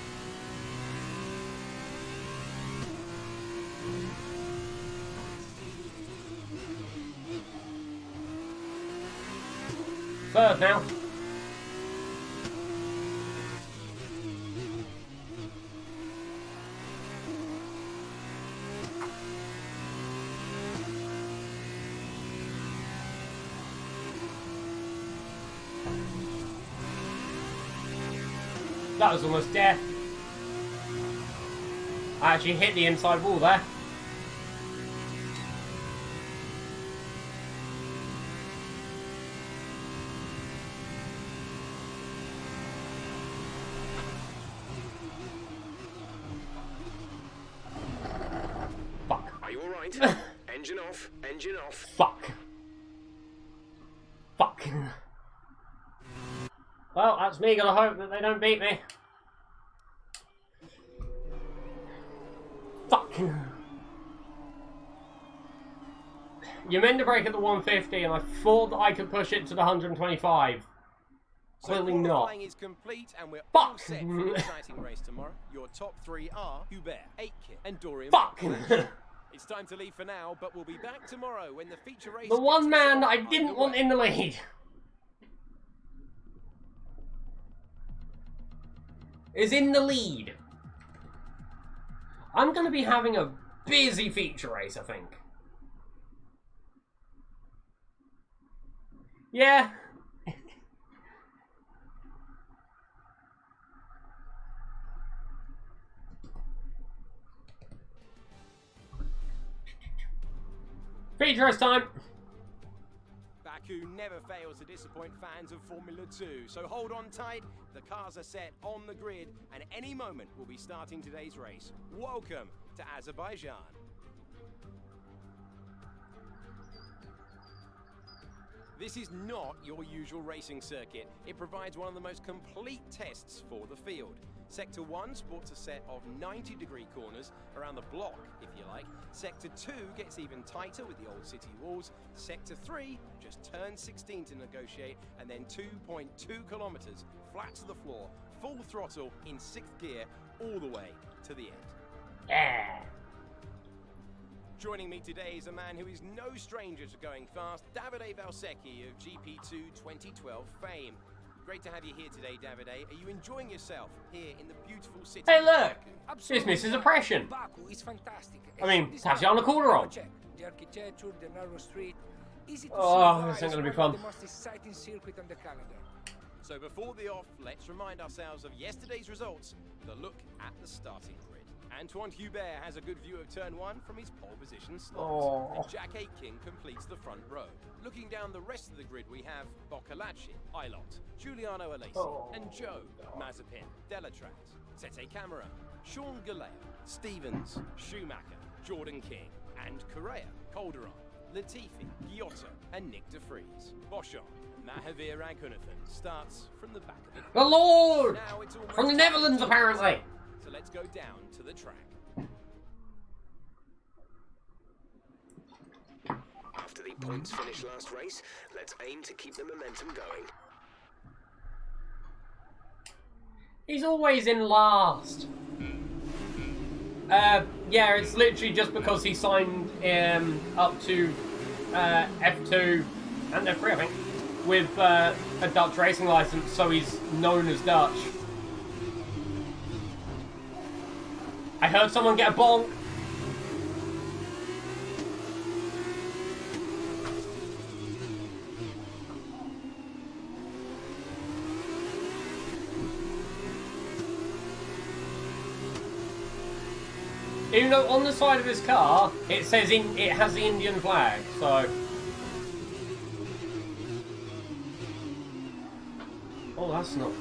Third now. That was almost death. I actually hit the inside wall there. Fuck. Are you alright? Engine off, engine off. Fuck. Fuck. Well, that's me gonna hope that they don't beat me. Fuck. You meant to brake at the 150 and I thought that I could push it to the 125. Clearly not. Qualifying is complete and we're all Fuck. set for an exciting race tomorrow. Your top three are Hubert, Aitkit, and Dorian. Fuck. It's time to leave for now, but we'll be back tomorrow when the feature race. The one gets man that I underway. didn't want in the lead. is in the lead. I'm going to be having a busy feature race, I think. Yeah. Feature race time. Baku never fails to disappoint fans of Formula 2, so hold on tight. The cars are set on the grid, and any moment we'll be starting today's race. Welcome to Azerbaijan. This is not your usual racing circuit. It provides one of the most complete tests for the field. Sector 1 sports a set of 90-degree corners around the block, if you like. Sector 2 gets even tighter with the old city walls. Sector 3 just turns 16 to negotiate, and then 2.2 kilometers flat to the floor, full throttle in 6th gear, all the way to the end. Yeah. Joining me today is a man who is no stranger to going fast, Davide Valsecchi of GP2 2012 fame. Great to have you here today, Davide. Are you enjoying yourself here in the beautiful city? Hey, look! Absolutely. This misses oppression. Baku is fantastic. I mean, This Tatiana Calderon. check. The architecture, the narrow street. Easy to Oh, see why this ain't gonna it's be one fun. of the most exciting circuit on the calendar. So before the off, let's remind ourselves of yesterday's results with a look at the starting grid. Antoine Hubert has a good view of turn 1 from his pole position slot. Oh. And Jack Aitken completes the front row. Looking down the rest of the grid, we have Boccolacci, Ilott, Giuliano Alesi, Oh. and Joe, Mazepin, Delatraz, Tete Camara, Sean Galea, Stevens, Schumacher, Jordan King, and Correa, Calderon, Latifi, Giotto, and Nick de Vries. Boschon, Mahavir Raghunathan starts from the back of the The Lord! Now it's almost From the time Netherlands, to- apparently. So let's go down to the track. After the points finish last race, let's aim to keep the momentum going. He's always in last. Yeah, it's literally just because he signed up to F2 and F3, I think, with a Dutch racing license, so he's known as Dutch. I heard someone get a bonk. Even though on the side of his car it says it has the Indian flag, so. Oh, that's not.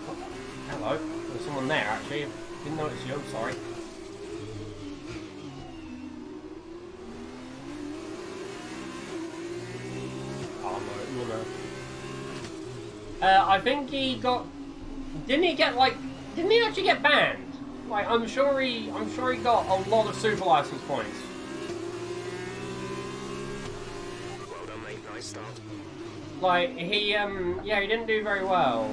Hello, there's someone there actually. Didn't notice you. I'm sorry. Oh no. I think he got. Didn't he get like? Didn't he actually get banned? Like, I'm sure he got a lot of super license points. Well done, mate. Nice start. Like, he didn't do very well.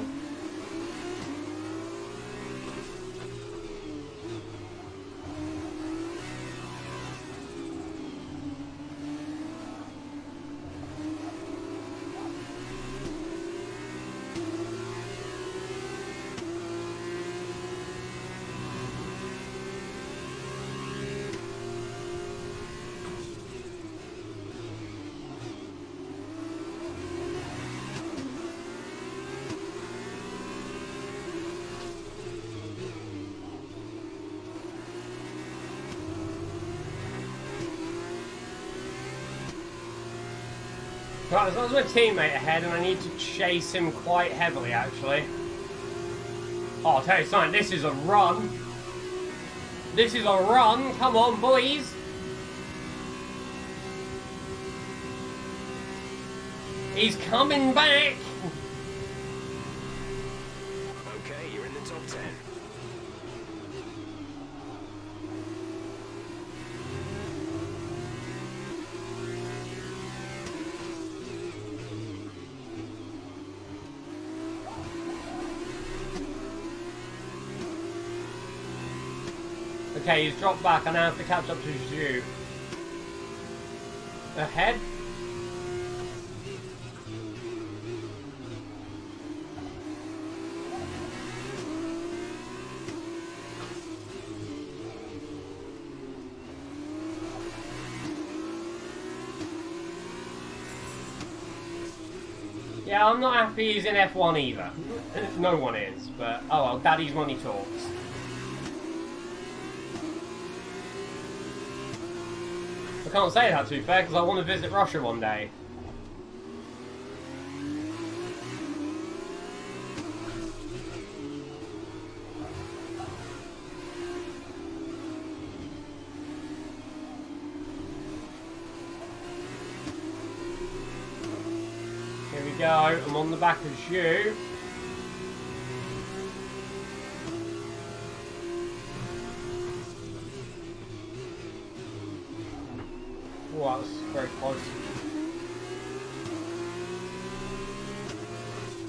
Right, as long as my teammate ahead, and I need to chase him quite heavily, actually. Oh, I'll tell you something, this is a run. This is a run, come on, boys. He's coming back. Okay, you're in the top 10. Okay, he's dropped back, I now have to catch up to Zhu. Ahead. Yeah, I'm not happy he's in F1 either. No one is, but oh well, daddy's money talks. I can't say that, to be fair, because I want to visit Russia one day. Here we go, I'm on the back of Zhu. Oh, that's very close.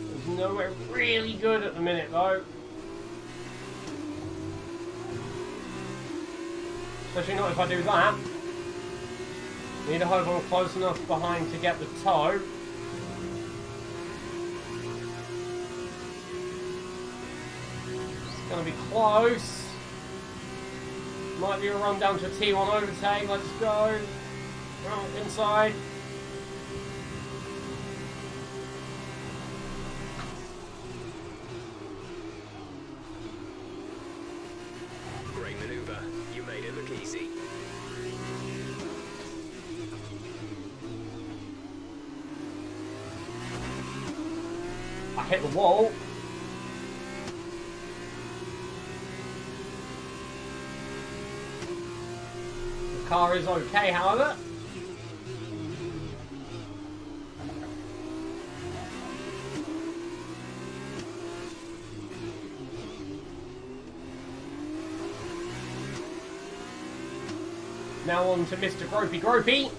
There's nowhere really good at the minute though. Especially not if I do that. Need to hope I'm close enough behind to get the toe. It's going to be close. Might be a run down to a T1 overtake. Let's go. Inside. Great maneuver. You made it look easy. I hit the wall. The car is okay, however. Now on to Mr. Gropey Gropey.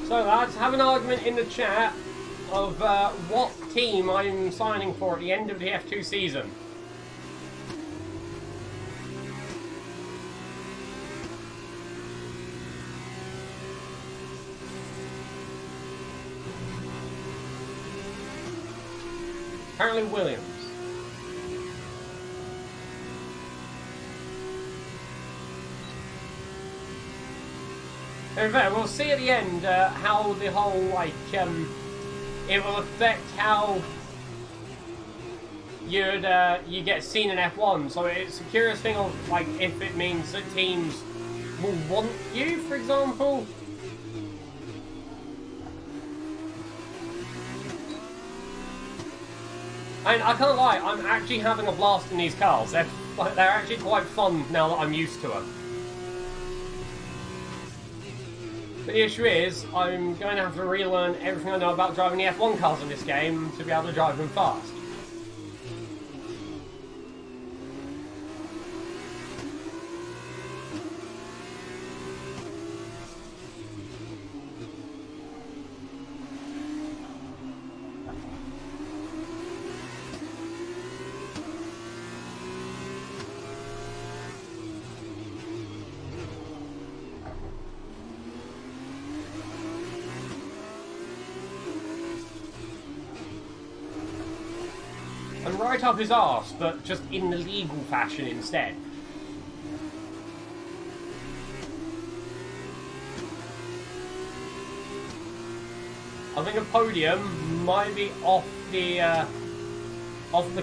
So lads, have an argument in the chat of what team I'm signing for at the end of the F2 season. Apparently Williams. In fact, we'll see at the end how the whole, like, it will affect how you get seen in F1. So it's a curious thing of, like, if it means that teams will want you, for example. And I can't lie, I'm actually having a blast in these cars. They're actually quite fun now that I'm used to them. But the issue is, I'm going to have to relearn everything I know about driving the F1 cars in this game to be able to drive them fast. And right up his arse, but just in the legal fashion instead. I think a podium might be off the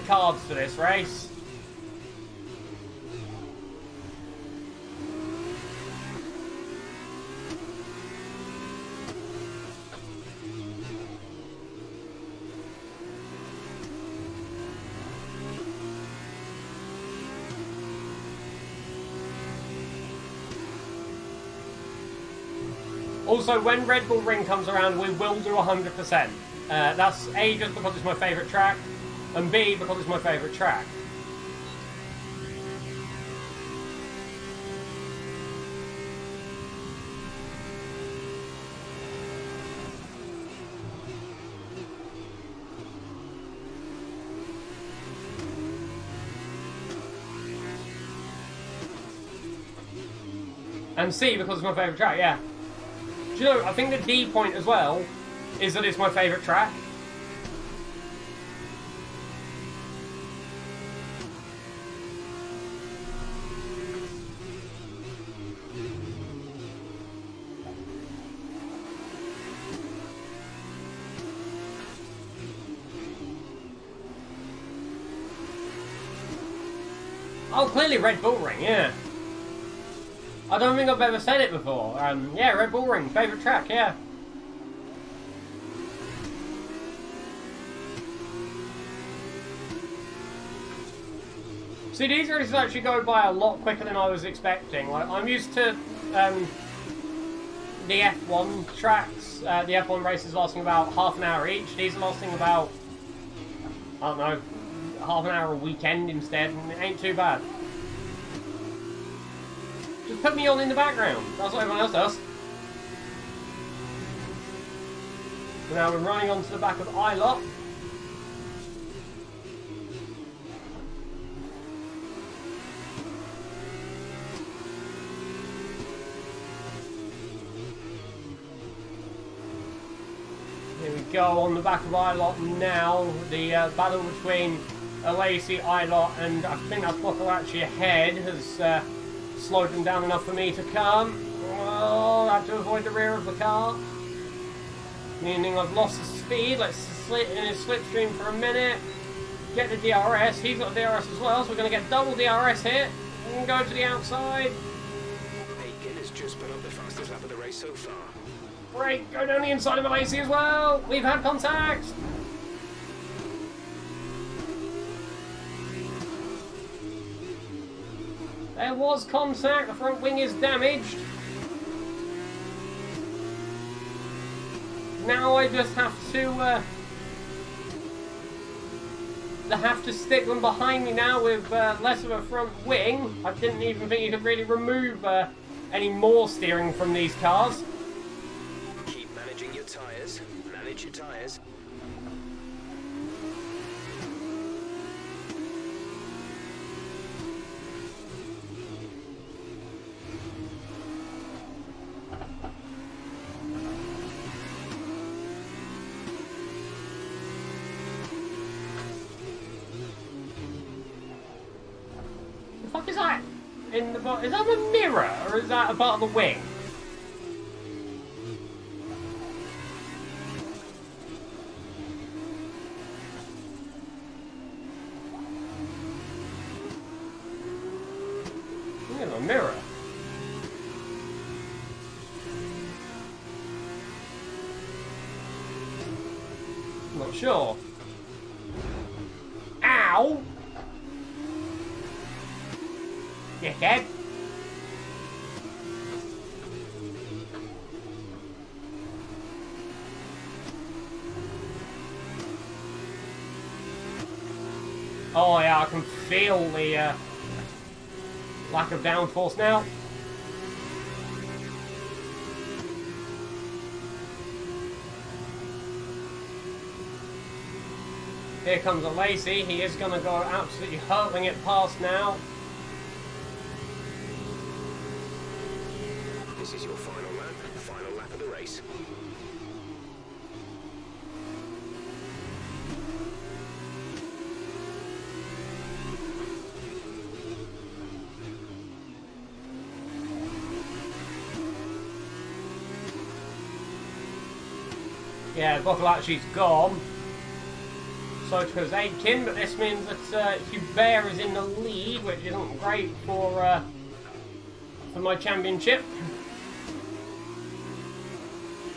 cards for this race. Also, when Red Bull Ring comes around, we will do 100%. That's A, just because it's my favourite track, and B, because it's my favourite track. And C, because it's my favourite track, yeah. Do you know, I think the D point as well is that it's my favourite track. Oh, clearly Red Bull Ring, yeah. I don't think I've ever said it before. Yeah, Red Bull Ring, favourite track, yeah. See, these races actually go by a lot quicker than I was expecting. Like, I'm used to the F1 tracks, the F1 races lasting about half an hour each. These are lasting about, I don't know, half an hour a weekend instead, and it ain't too bad. Just put me on in the background. That's what everyone else does. So now we're running onto the back of Ilott. Here we go on the back of Ilott now. The battle between Alesi, Ilott, and I think that's Boccolacci ahead has slowed them down enough for me to come. Oh, I have to avoid the rear of the car. Meaning I've lost the speed. Let's slit in his slipstream for a minute. Get the DRS. He's got DRS as well, so we're going to get double DRS here. And go to the outside. Aitken has just put up the fastest lap of the race so far. Great, go down the inside of Alesi as well. We've had contact. There was contact, the front wing is damaged. Now I just have to stick them behind me now with less of a front wing. I didn't even think you could really remove any more steering from these cars. Keep managing your tyres. Manage your tyres. The fuck is that? Is that a mirror or is that a part of the wing? Look at a mirror. Not sure. Ow! Dickhead. Oh yeah, I can feel the lack of downforce now. Here comes Alesi. He is going to go absolutely hurtling it past now. This is your final lap of the race. Yeah, Boccolacci's gone. So goes Aitken, but this means that Hubert is in the lead, which isn't great for my championship.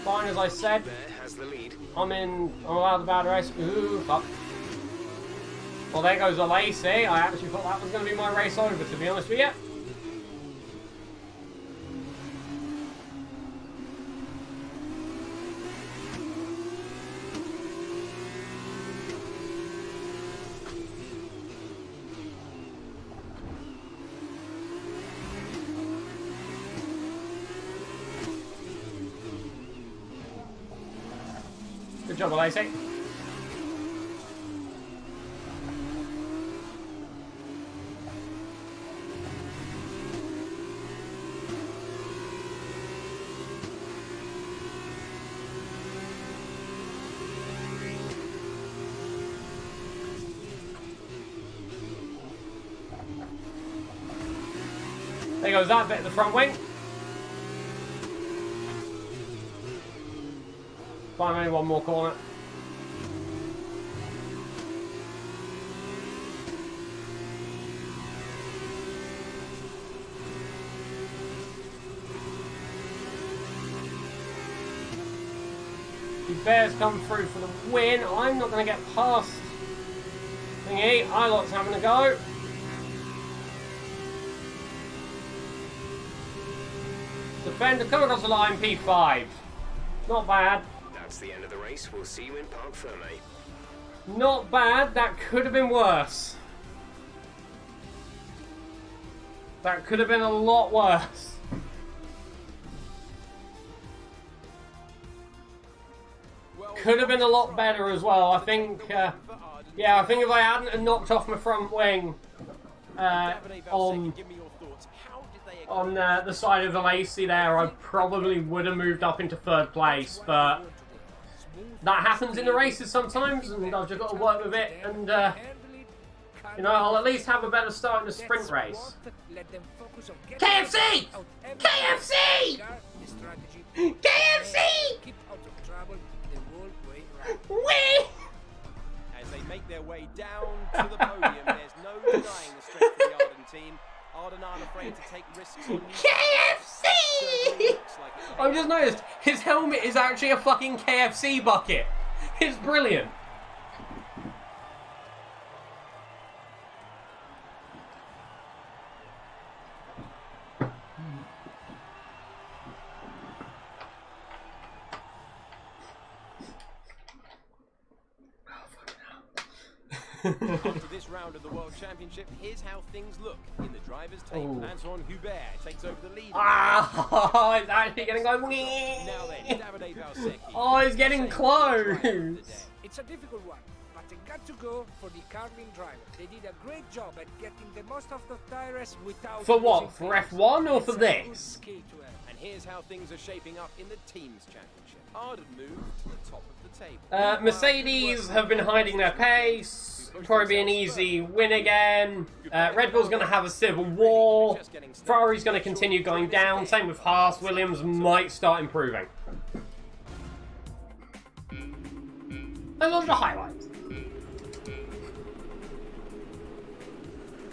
Fine, as I said. Hubert has the lead. I'm allowed the bad race. Ooh, fuck. Well, there goes Alesi. I actually thought that was going to be my race over, to be honest with you. job, Lacey. There goes that bit of the front wing. Finally, one more corner. The Bears come through for the win. I'm not going to get past thingy. Ilot's having a go. Defender coming across the line, P5. Not bad. That's the end of the race. We'll see you in Parc Ferme. Not bad. That could have been worse. That could have been a lot worse. Could have been a lot better as well. I think, yeah, I think if I hadn't knocked off my front wing on the side of the Lacey there, I probably would have moved up into third place, but that happens in the races sometimes, and I've just got to work with it, and you know, I'll at least have a better start in the sprint race. KFC! KFC! KFC! Wee! As they make their way down to the podium, there's no denying the strength of the Arden team. Arden aren't afraid to take risks on KFC! I've just noticed his helmet is actually a fucking KFC bucket. It's brilliant. After this round of the World Championship, here's how things look in the driver's table. Antoine Hubert takes over the lead. Ah, it's actually getting close. Now then, Davide Valsecchi. Oh, it's getting close. It's a difficult one, but they got to go for the Carlin driver. They did a great job at getting the most of the tires without... For what? For F1 or for this? And here's how things are shaping up in the Teams Championship. Arden moved to the top of the table. Mercedes have been hiding their pace. Probably be an easy win again. Red Bull's going to have a civil war. Ferrari's going to continue going down. Same with Haas. Williams might start improving. Those are the highlights.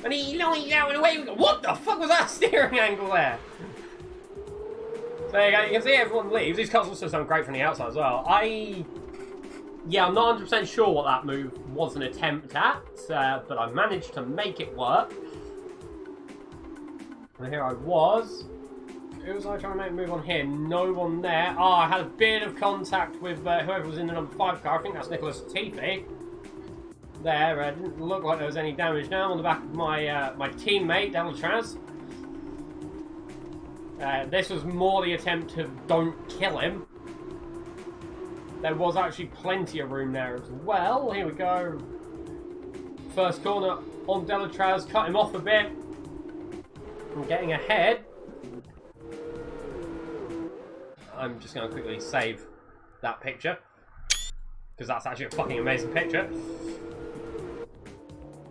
And he launched out and away. What the fuck was that steering angle there? So there you go. You can see everyone leaves. These cars also sound great from the outside as well. Yeah, I'm not 100% sure what that move was an attempt at, but I managed to make it work. And here I was. Who was I trying to make a move on here? No one there. Oh, I had a bit of contact with whoever was in the number 5 car. I think that's Nicholas Latifi. There, didn't look like there was any damage now on the back of my my teammate, Delatraz. This was more the attempt of don't kill him. There was actually plenty of room there as well. Here we go. First corner on Delatraz. Cut him off a bit. I'm getting ahead. I'm just going to quickly save that picture, because that's actually a fucking amazing picture.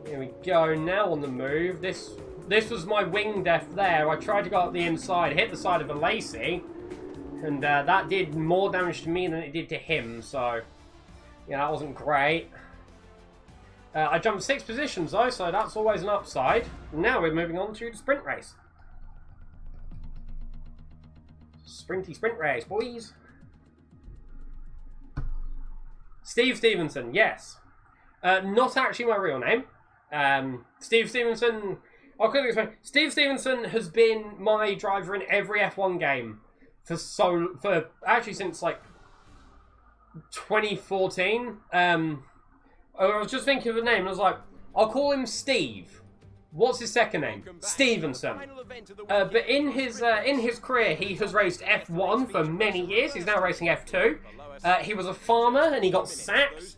Here we go. Now on the move. This was my wing death there. I tried to go up the inside, hit the side of a Lacey. And that did more damage to me than it did to him, so yeah, that wasn't great. I jumped 6 positions though, so that's always an upside. Now we're moving on to the sprint race. Sprinty sprint race, boys. Steve Stevenson, yes. Not actually my real name. Steve Stevenson, I'll quickly explain. Steve Stevenson has been my driver in every F1 game. For actually since like 2014. I was just thinking of the name and I was like, I'll call him Steve. What's his second name? Stevenson. But in his career, he has raced F1 for many years. He's now racing F2. He was a farmer and he got sacked.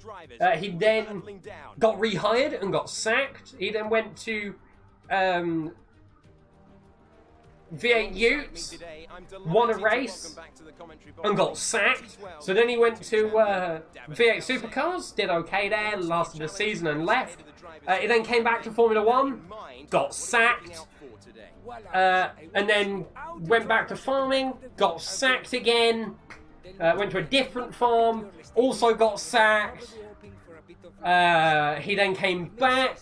He then got rehired and got sacked. He then went to V8 Utes, won a race, and got sacked. So then he went to V8 Supercars, did okay there, lasted a season and left. He then came back to Formula 1, got sacked, and then went back to farming, got sacked again, went to a different farm, also got sacked. He then came back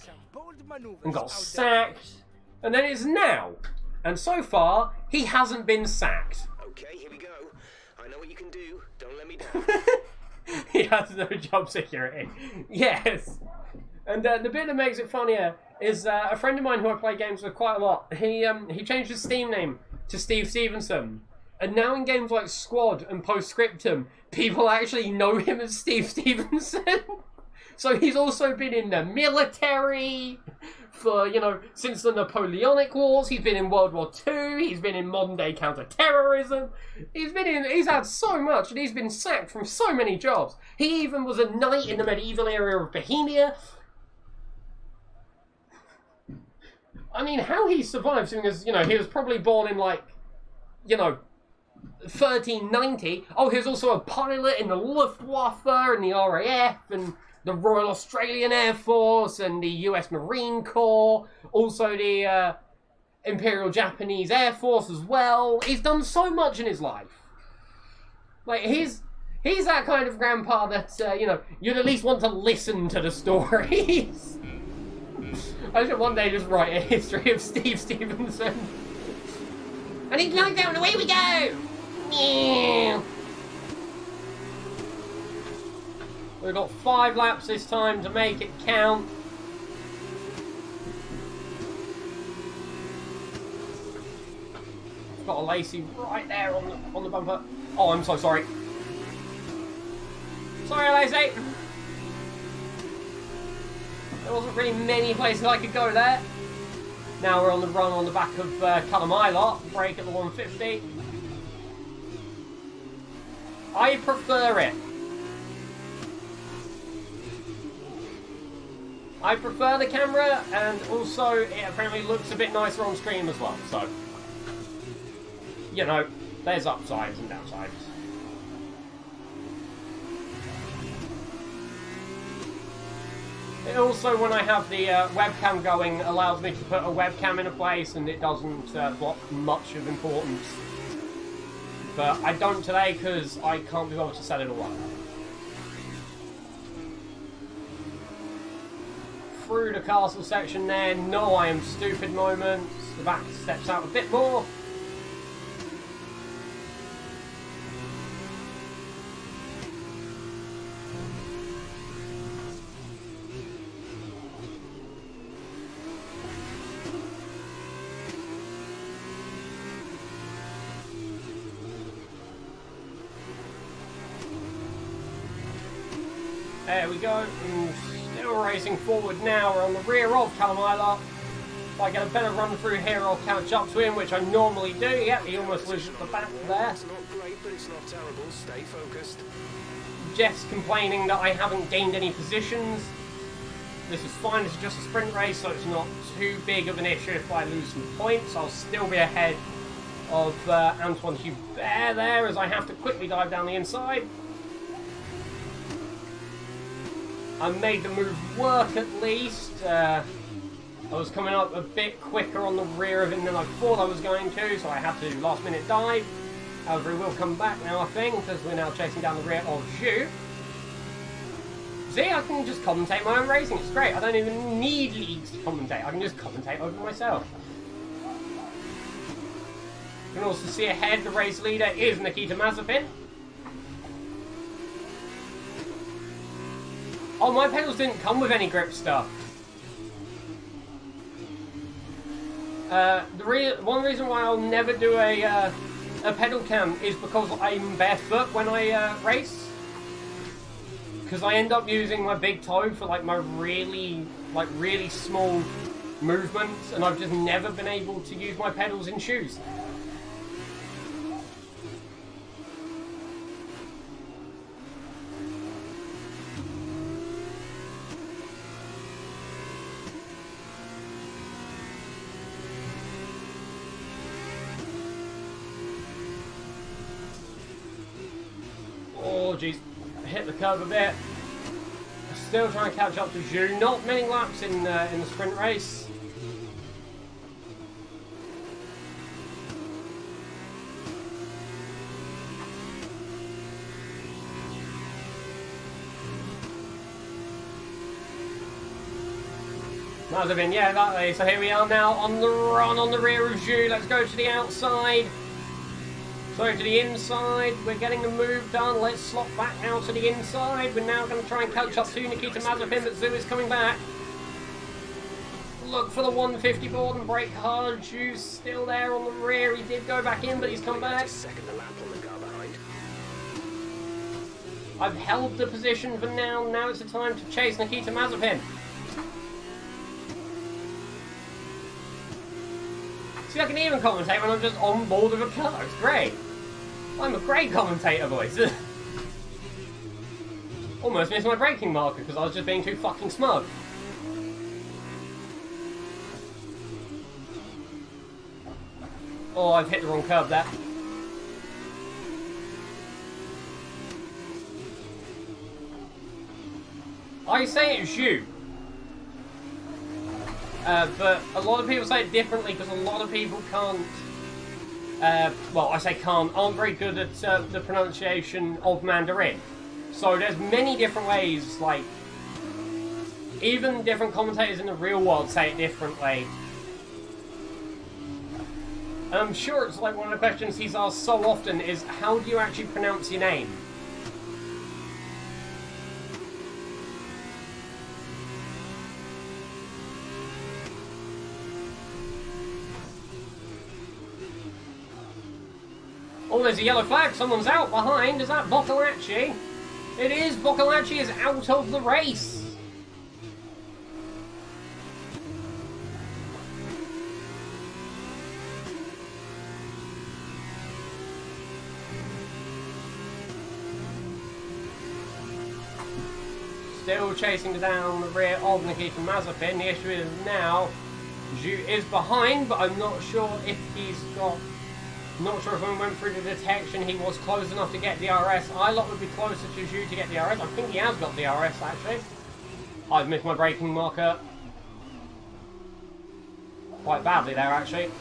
and got sacked, and then it's now. And so far, he hasn't been sacked. Okay, here we go. I know what you can do. Don't let me down. He has no job security. Yes. And the bit that makes it funnier is a friend of mine who I play games with quite a lot. He changed his Steam name to Steve Stevenson. And now in games like Squad and Postscriptum, people actually know him as Steve Stevenson. So he's also been in the military for, since the Napoleonic Wars. He's been in World War II. He's been in modern day counter-terrorism. He's had so much, and he's been sacked from so many jobs. He even was a knight in the medieval era of Bohemia. I mean, how he survived, seeing as, he was probably born in 1390. Oh, he was also a pilot in the Luftwaffe and the RAF and the Royal Australian Air Force and the US Marine Corps, also the Imperial Japanese Air Force as well. He's done so much in his life. Like, he's that kind of grandpa that, you'd at least want to listen to the stories. I should one day just write a history of Steve Stevenson. And he's like that, and away we go! Yeah. We've got 5 laps this time to make it count. Got a Lacey right there on the bumper. Oh, I'm so sorry. Sorry, Lacey. There wasn't really many places I could go there. Now we're on the run on the back of Callum Ilott. Brake at the 150. I prefer it. I prefer the camera, and also it apparently looks a bit nicer on screen as well, so, there's upsides and downsides. It also, when I have the webcam going, allows me to put a webcam in a place and it doesn't block much of importance. But I don't today because I can't be bothered to set it all up. Through the castle section there, no I am stupid moments. The back steps out a bit more. There we go. Still racing forward now. We're on the rear of Callum Ilott. If I get a better run through here, I'll catch up to him, which I normally do. Yep, he almost loses the back there. It's not great, but it's not terrible. Stay focused. Jeff's complaining that I haven't gained any positions. This is fine. It's just a sprint race, so it's not too big of an issue if I lose some points. I'll still be ahead of Antoine Hubert there, as I have to quickly dive down the inside. I made the move work at least. I was coming up a bit quicker on the rear of him than I thought I was going to, so I had to last minute dive. However, he will come back now, I think, because we're now chasing down the rear of Zhu. See, I can just commentate my own racing. It's great. I don't even need leagues to commentate. I can just commentate over myself. You can also see ahead the race leader is Nikita Mazepin. Oh, my pedals didn't come with any grip stuff. One reason why I'll never do a pedal cam is because I'm barefoot when I race. Because I end up using my big toe for like my really small movement, and I've just never been able to use my pedals in shoes. Oh jeez, hit the curb a bit. Still trying to catch up to Zhu. Not many laps in the sprint race. Mazepin, yeah, that way. So here we are now on the run on the rear of Zhu. Let's go to the outside. So to the inside, we're getting the move done. Let's slot back now to the inside. We're now going to try and catch up to Nikita Mazepin, but Zhu is coming back. Look for the 150 board and brake hard. Zhu's still there on the rear. He did go back in, but he's come back. Second the lap on the car behind. I've held the position for now. Now it's the time to chase Nikita Mazepin. See, I can even commentate when I'm just on board of a car. It's great. I'm a great commentator, boys. Almost missed my braking marker because I was just being too fucking smug. Oh, I've hit the wrong curb there. I say it's you. But a lot of people say it differently because a lot of people can't, well, I say can't, aren't very good at the pronunciation of Mandarin. So there's many different ways, like, even different commentators in the real world say it differently. And I'm sure it's like one of the questions he's asked so often is, how do you actually pronounce your name? Oh, there's a yellow flag. Someone's out behind. Is that Boccolacci? It is. Boccolacci is out of the race. Still chasing down the rear of Nikita Mazepin. The issue is now Zhu is behind, but I'm not sure if he's got... Not sure if when we went through the detection he was close enough to get DRS. Ilott would be closer to Zhu to get DRS. I think he has got DRS actually. I've missed my braking marker. Quite badly there actually.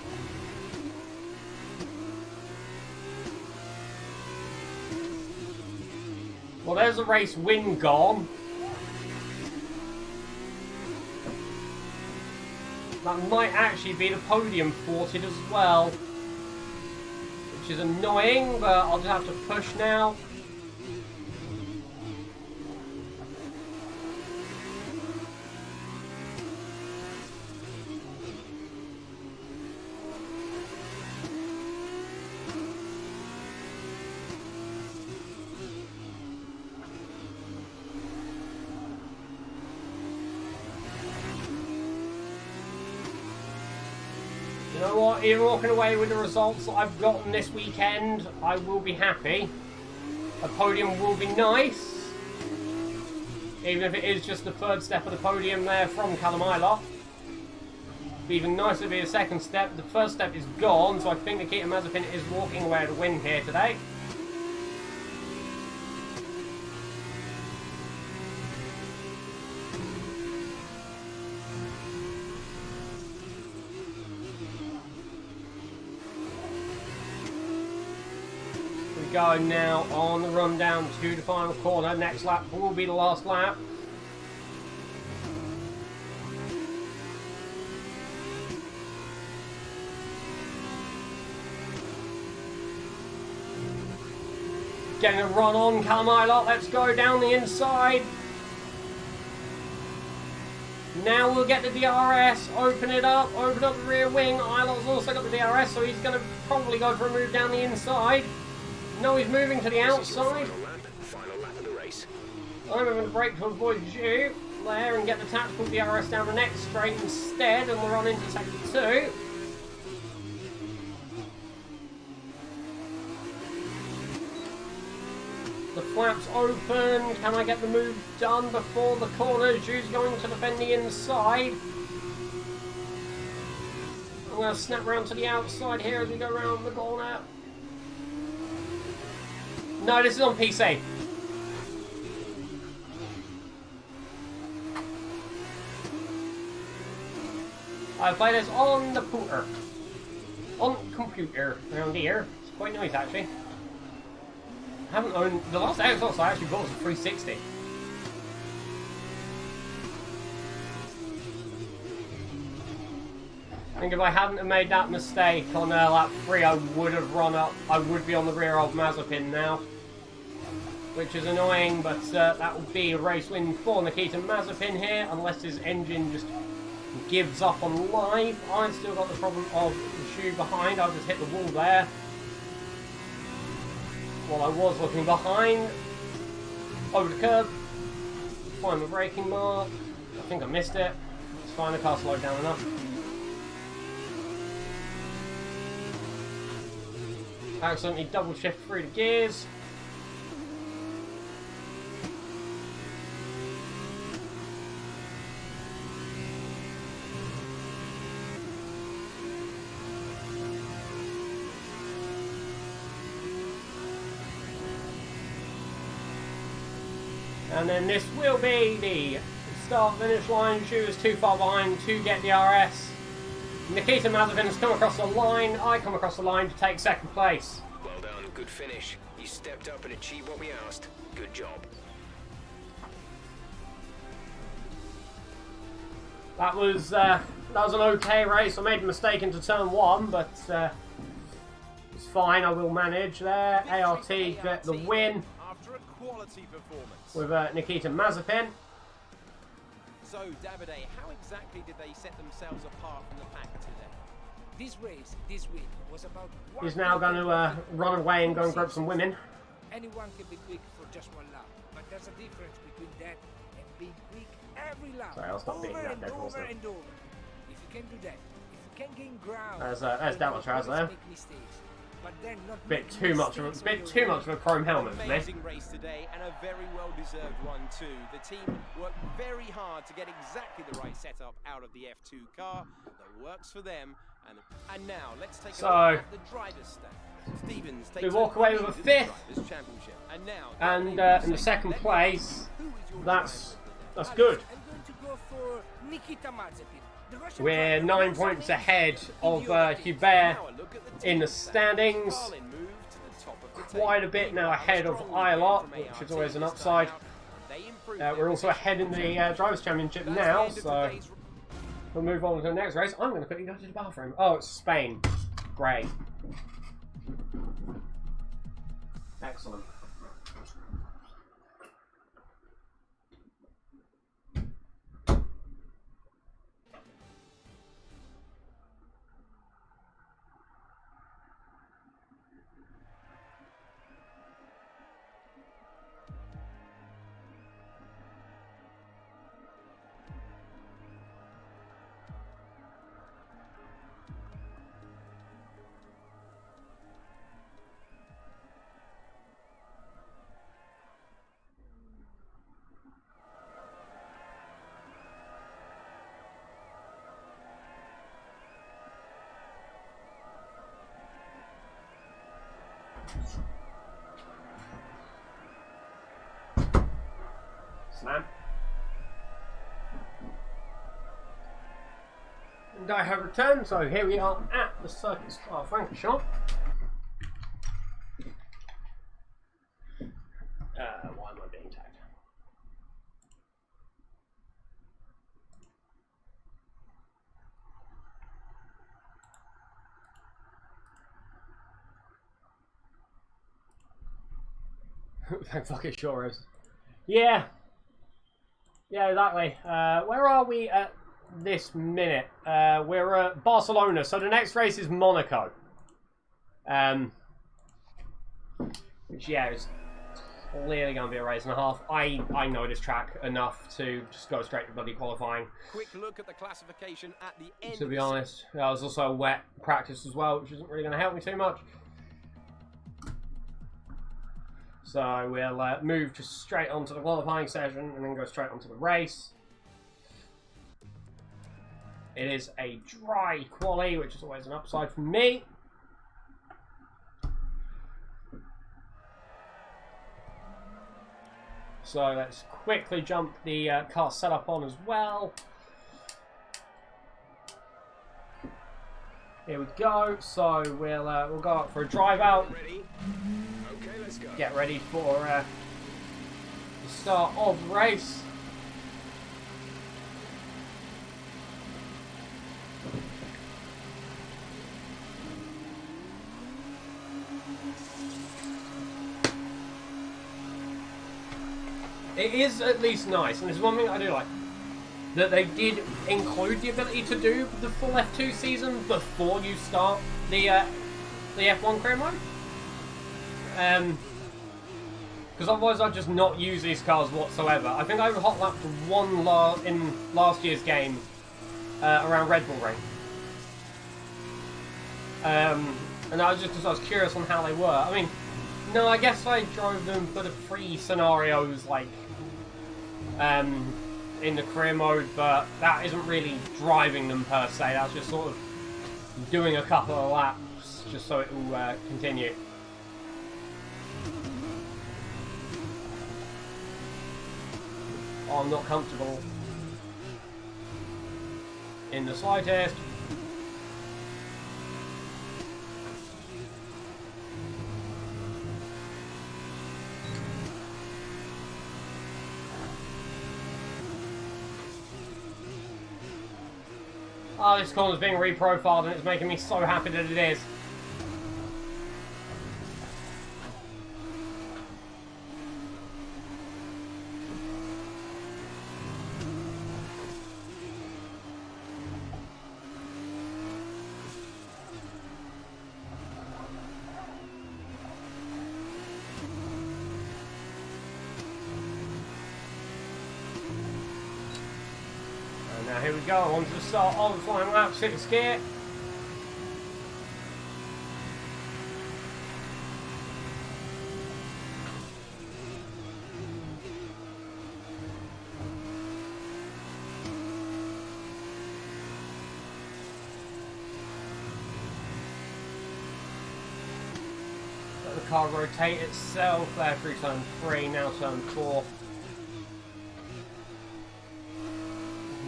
Well, there's a race win gone. That might actually be the podium thwarted as well. Which is annoying, but I'll just have to push now. You know what, even walking away with the results that I've gotten this weekend, I will be happy. A podium will be nice. Even if it is just the third step of the podium there from Callum Ilott. It'd be even nicer to be a second step. The first step is gone, so I think Nikita Mazepin is walking away with a win here today. Going now on the run down to the final corner. Next lap will be the last lap. Getting a run on Callum Ilott. Let's go down the inside. Now we'll get the DRS. Open it up. Open up the rear wing. Ilott's also got the DRS, so he's going to probably go for a move down the inside. No, he's moving to the outside. Final lap of the race. I'm having to brake to avoid Zhu. there and get the tactical DRS down the next straight instead, and we're on into sector 2. The flaps open. Can I get the move done before the corner? Zhu's going to defend the inside. I'm going to snap around to the outside here as we go around the corner. No, this is on PC. I play this on the computer. On computer around here. It's quite nice actually. I haven't owned the last Xbox I actually bought was a 360. I think if I hadn't have made that mistake on lap 3, I would have run up. I would be on the rear of Mazepin now, which is annoying. But that will be a race win for Nikita Mazepin here, unless his engine just gives up on live. I've still got the problem of the shoe behind. I just hit the wall there. While I was looking behind, over the curb, find the braking mark. I think I missed it. It's fine, the car slowed down enough. Accidentally double shift through the gears. And then this will be the start-finish line. Zhu is too far behind to get the RS. Nikita Mazepin has come across the line. I come across the line to take second place. Well done, good finish. You stepped up and achieved what we asked. Good job. That was an okay race. I made a mistake into turn 1, but it's fine. I will manage there. ART get the win. After a quality performance. With Nikita Mazepin. So, Davide, how exactly did they set themselves apart from the pack today? This race, this win, was about... He's now going to run away and go and grab some women. Anyone can be quick for just one lap, but there's a difference between that and being quick every lap. Sorry, I'll stop being over that and dead over horse. and over. If you can do that, if you can gain ground... There's then Dalmatraz you'll there. always make mistakes, but then not Bit make too much of mistakes on bit your too way. much of a chrome helmet for me. Amazing race today, and a very well-deserved one too. The team worked very hard to get exactly the right setup out of the F2 car that works for them. And now let's take a look at the driver's stats. Stevens takes we walk away with a 5th, and now and in the second place. That's good. I'm going to go for Nikita Mazepin. The Russian We're driver 9 was points amazing ahead in of the other team. Hubert Now a look at the in the team stats. standings. Carlin moved to the top of the Quite a table. bit now Meanwhile, ahead of strong Ilott, from which ART is always an this upside. time out. They improved We're their also ahead in the Drivers' Championship That's the now, end of so today's we'll move on to the next race. I'm going to quickly go to the bathroom. Oh, it's Spain. Great. Excellent. Slam. And I have returned, so here we are at the Circuit Spa Frank shop. Why am I being tagged? Thank fuck it sure is. Yeah. Yeah, exactly. Where are we at this minute? We're at Barcelona, so the next race is Monaco. Which, yeah, is clearly going to be a race and a half. I know this track enough to just go straight to bloody qualifying. Quick look at the classification at the end. To be honest, that was also a wet practice as well, which isn't really going to help me too much. So we'll move just straight onto the qualifying session and then go straight onto the race. It is a dry quali, which is always an upside for me. So let's quickly jump the car setup on as well. Here we go. So we'll go up for a drive out. Ready? Okay, let's go. Get ready for the start of the race. It is at least nice, and this is one thing I do like, that they did include the ability to do the full F2 season before you start the F1 career mode. Because otherwise I'd just not use these cars whatsoever. I think I hot lapped one in last year's game around Red Bull Ring. And I was just because I was curious on how they were. I mean, no, I guess I drove them for the free scenarios, like, in the career mode, but that isn't really driving them per se. That's just sort of doing a couple of laps just so it will continue. Oh, I'm not comfortable in the slightest. Oh, this corner's being reprofiled and it's making me so happy that it is. Now here we go, on to the start of the flying lap, 6th gear. Let the car rotate itself there through turn 3, now turn 4.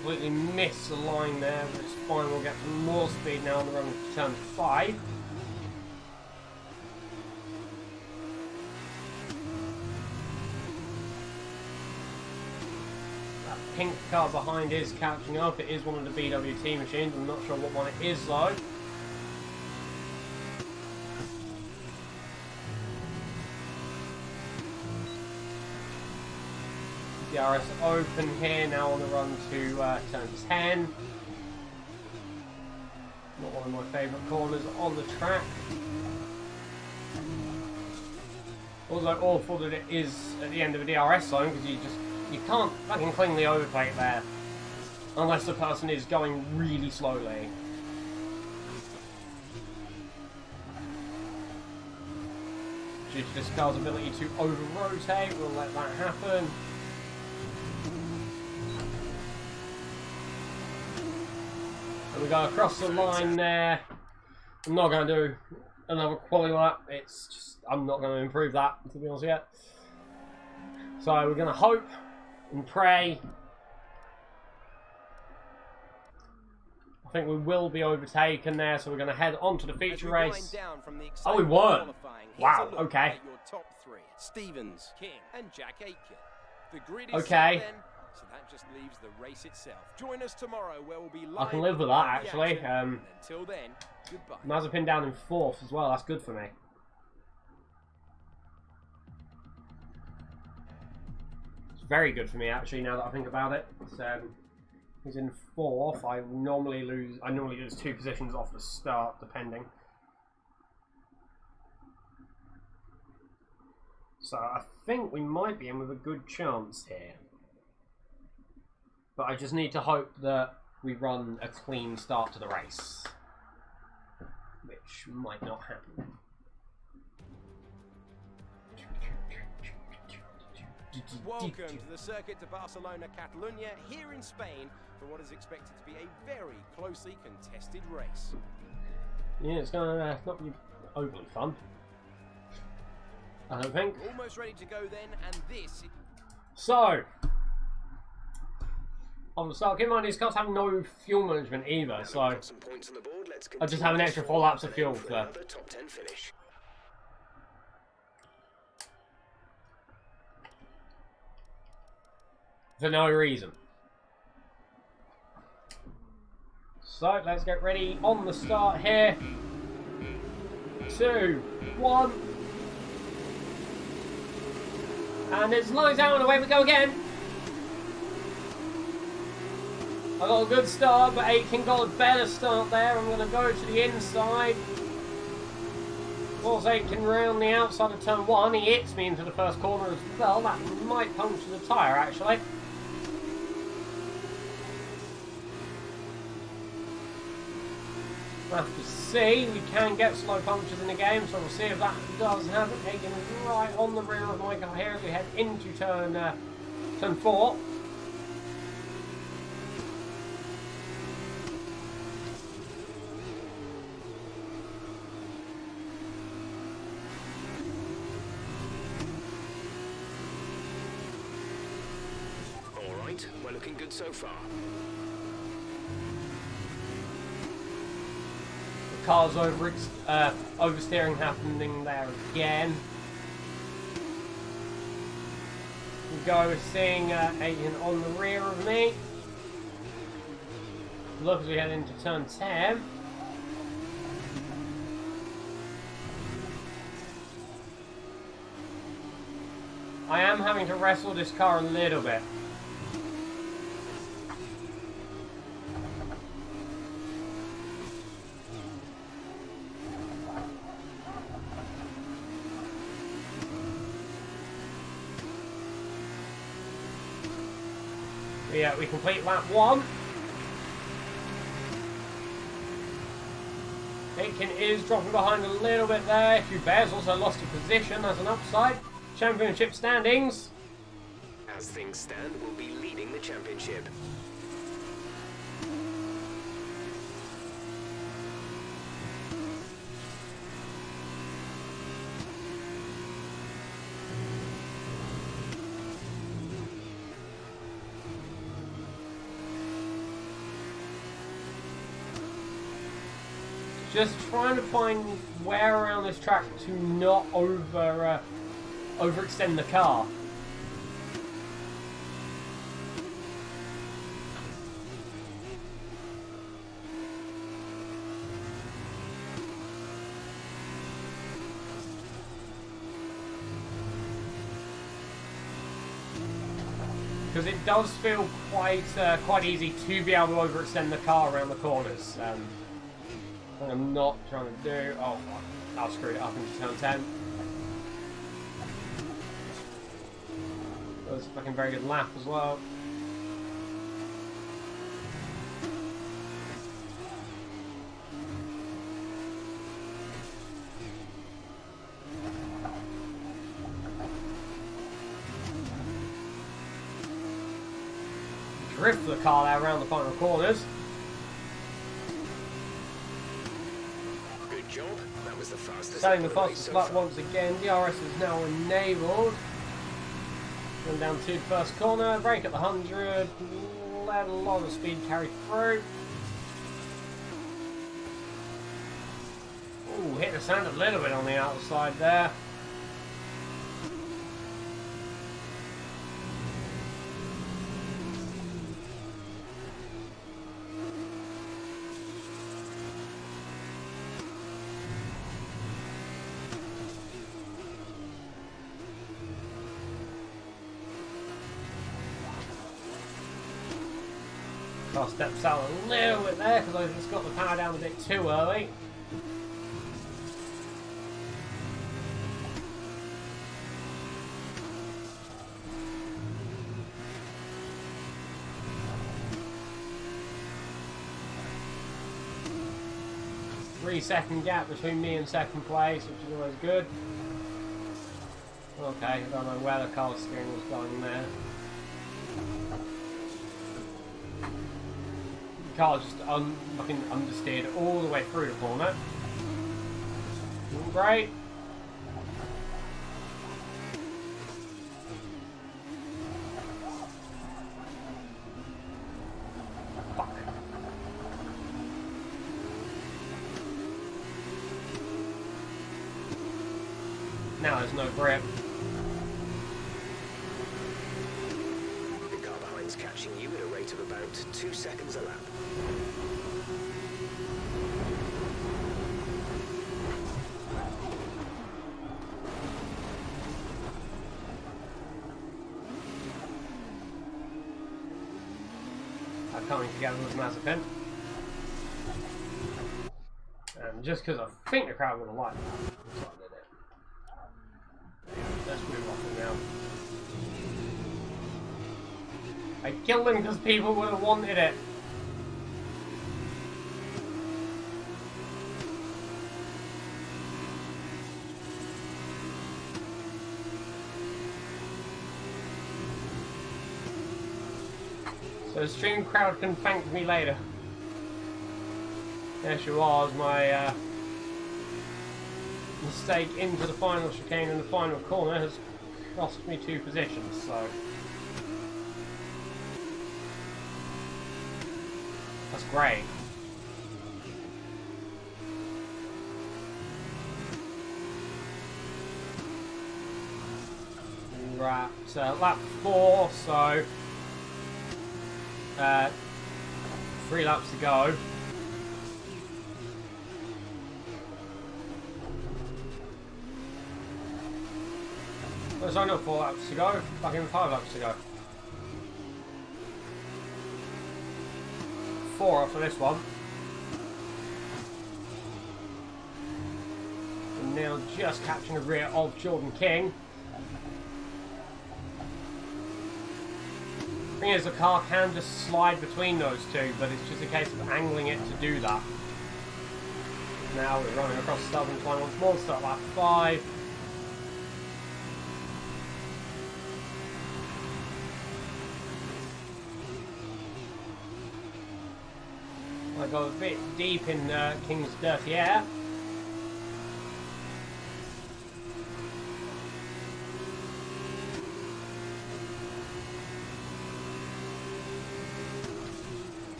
Completely missed the line there, but it's fine. We'll get some more speed now on the run to turn 5. That pink car behind is catching up. It is one of the BWT machines. I'm not sure what one it is though. DRS open here, now on the run to turn 10. Not one of my favourite corners on the track. Also awful that it is at the end of a DRS zone because you can't fucking cling the overplate there unless the person is going really slowly. Due to this car's ability to over-rotate, we'll let that happen. And we go across the line there. I'm not going to do another quali lap. It's just, I'm not going to improve that, to be honest yet. So we're going to hope and pray. I think we will be overtaken there, so we're going to head on to the feature race. Oh, we weren't. Wow, okay. Your top 3, Stevens, King, and Jack Aitken. The grid is okay. set then, so that just leaves the race itself. Join us tomorrow where we'll be live. I can live with that actually. Until then, goodbye. Mazepin down in 4th as well. That's good for me. It's very good for me actually. Now that I think about it, he's in 4th. I normally lose 2 positions off the start, depending. So I think we might be in with a good chance here. But I just need to hope that we run a clean start to the race. Which might not happen. Welcome to the Circuit de Barcelona Catalunya here in Spain for what is expected to be a very closely contested race. Yeah, it's gonna not be overly fun. I don't think. We're almost ready to go then, and this... So, on the start, keep in mind these cars have no fuel management either, so I just have an extra 4 laps of fuel for top 10 finish. for no reason. So, let's get ready on the start here. 2, 1. And it slows down and away we go again. I got a good start, but Aitken got a better start there. I'm going to go to the inside. Force Aitken round the outside of turn 1. He hits me into the first corner as well. That might puncture the tyre, actually. We'll have to see. We can get slow punctures in the game, so we'll see if that does happen. Aitken is right on the rear of my car here as we head into turn 4. Alright, we're looking good so far. Car's oversteering happening there again. We go seeing Aitken on the rear of me. Look as we head into turn 10. I am having to wrestle this car a little bit. Yeah, we complete lap 1. Aitken is dropping behind a little bit there. Hubert's also lost a position as an upside. Championship standings. As things stand, we'll be leading the championship. Just trying to find where around this track to not overextend the car. Because it does feel quite easy to be able to overextend the car around the corners. I'm not trying to do... Oh, fuck. I'll screw it up into turn 10. That was a fucking very good lap as well. Drift the car there around the final corners. Good job. That was the fastest. Setting the fastest lap once again. DRS is now enabled. Going down to the first corner. Brake at the 100. Let a lot of speed carry through. Ooh, hit the sand a little bit on the outside there. Car steps out a little bit there because I just got the power down a bit too early. 3-second gap between me and second place, which is always good. Okay, I don't know where the car steering was going there. The car just fucking understeered all the way through the corner. Great. Fuck. Now there's no grip. The car behind's catching you at a rate of about 2 seconds a lap. Coming together with Mazepin. Just because I think the crowd would have liked that. So I did it. Let's move off now. I killed him because people would have wanted it. So the stream crowd can thank me later. There she was, my mistake into the final chicane in the final corner has cost me 2 positions, so that's great. Right, so lap 4, so 3 laps to go. There's only 4 laps to go, fucking 5 laps to go. 4 after this one. And now just catching the rear of Jordan King. The thing is, the car can just slide between those two, but it's just a case of angling it to do that. Now we're running across the starting line once more, start lap 5. I got a bit deep in King's dirty air.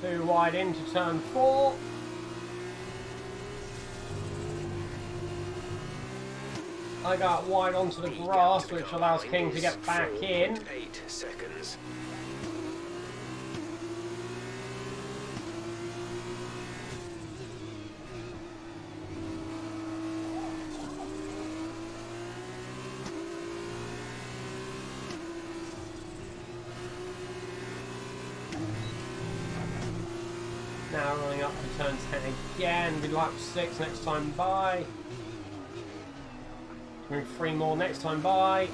Too wide into turn 4. I got wide onto the grass, which allows King to get back in. 8 seconds. Now running up to turn 10 again, with lap 6 next time by. Move 3 more next time by.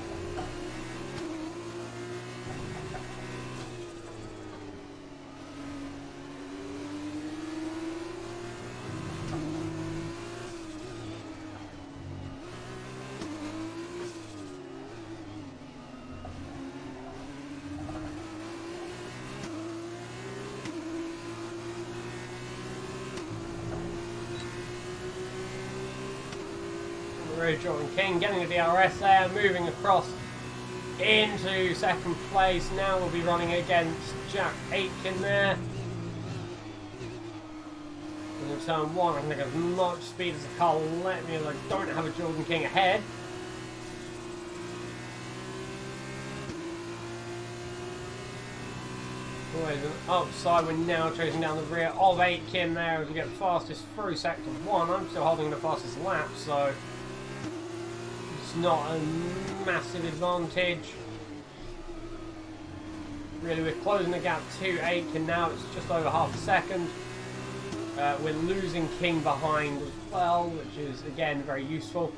Jordan King getting the DRS there, moving across into second place. Now we'll be running against Jack Aitken there. In turn 1, I can take as much speed as the car will let me, as I don't have a Jordan King ahead. Always an upside. We're now chasing down the rear of Aitken there as we get fastest through sector 1. I'm still holding the fastest lap, so not a massive advantage. Really, we're closing the gap to Aitken now. It's just over half a second. We're losing King behind as well, which is again very useful.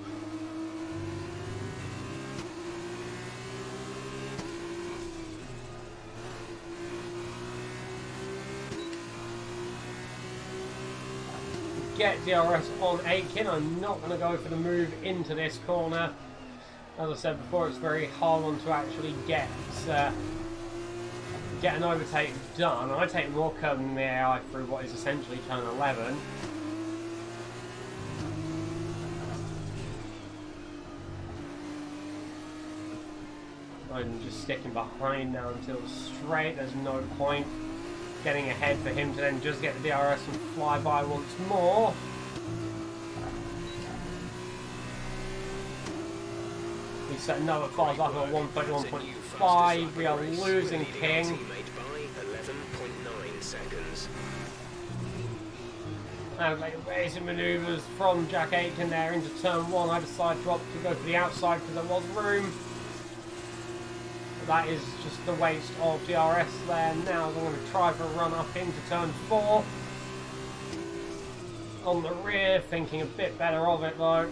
get DRS on Aitken. I'm not going to go for the move into this corner. As I said before, it's very hard one to actually get an overtake done. I take more curb than the AI through what is essentially turn 11. I'm just sticking behind now until straight. There's no point getting ahead for him to then just get the DRS and fly by once more. We set another fast up at 131.5. We are losing King. And like racing manoeuvres from Jack Aitken there into turn 1. I decided to opt to go for the outside because there was room. That is just the waste of DRS there. Now I'm going to try for a run up into turn 4. On the rear, thinking a bit better of it though.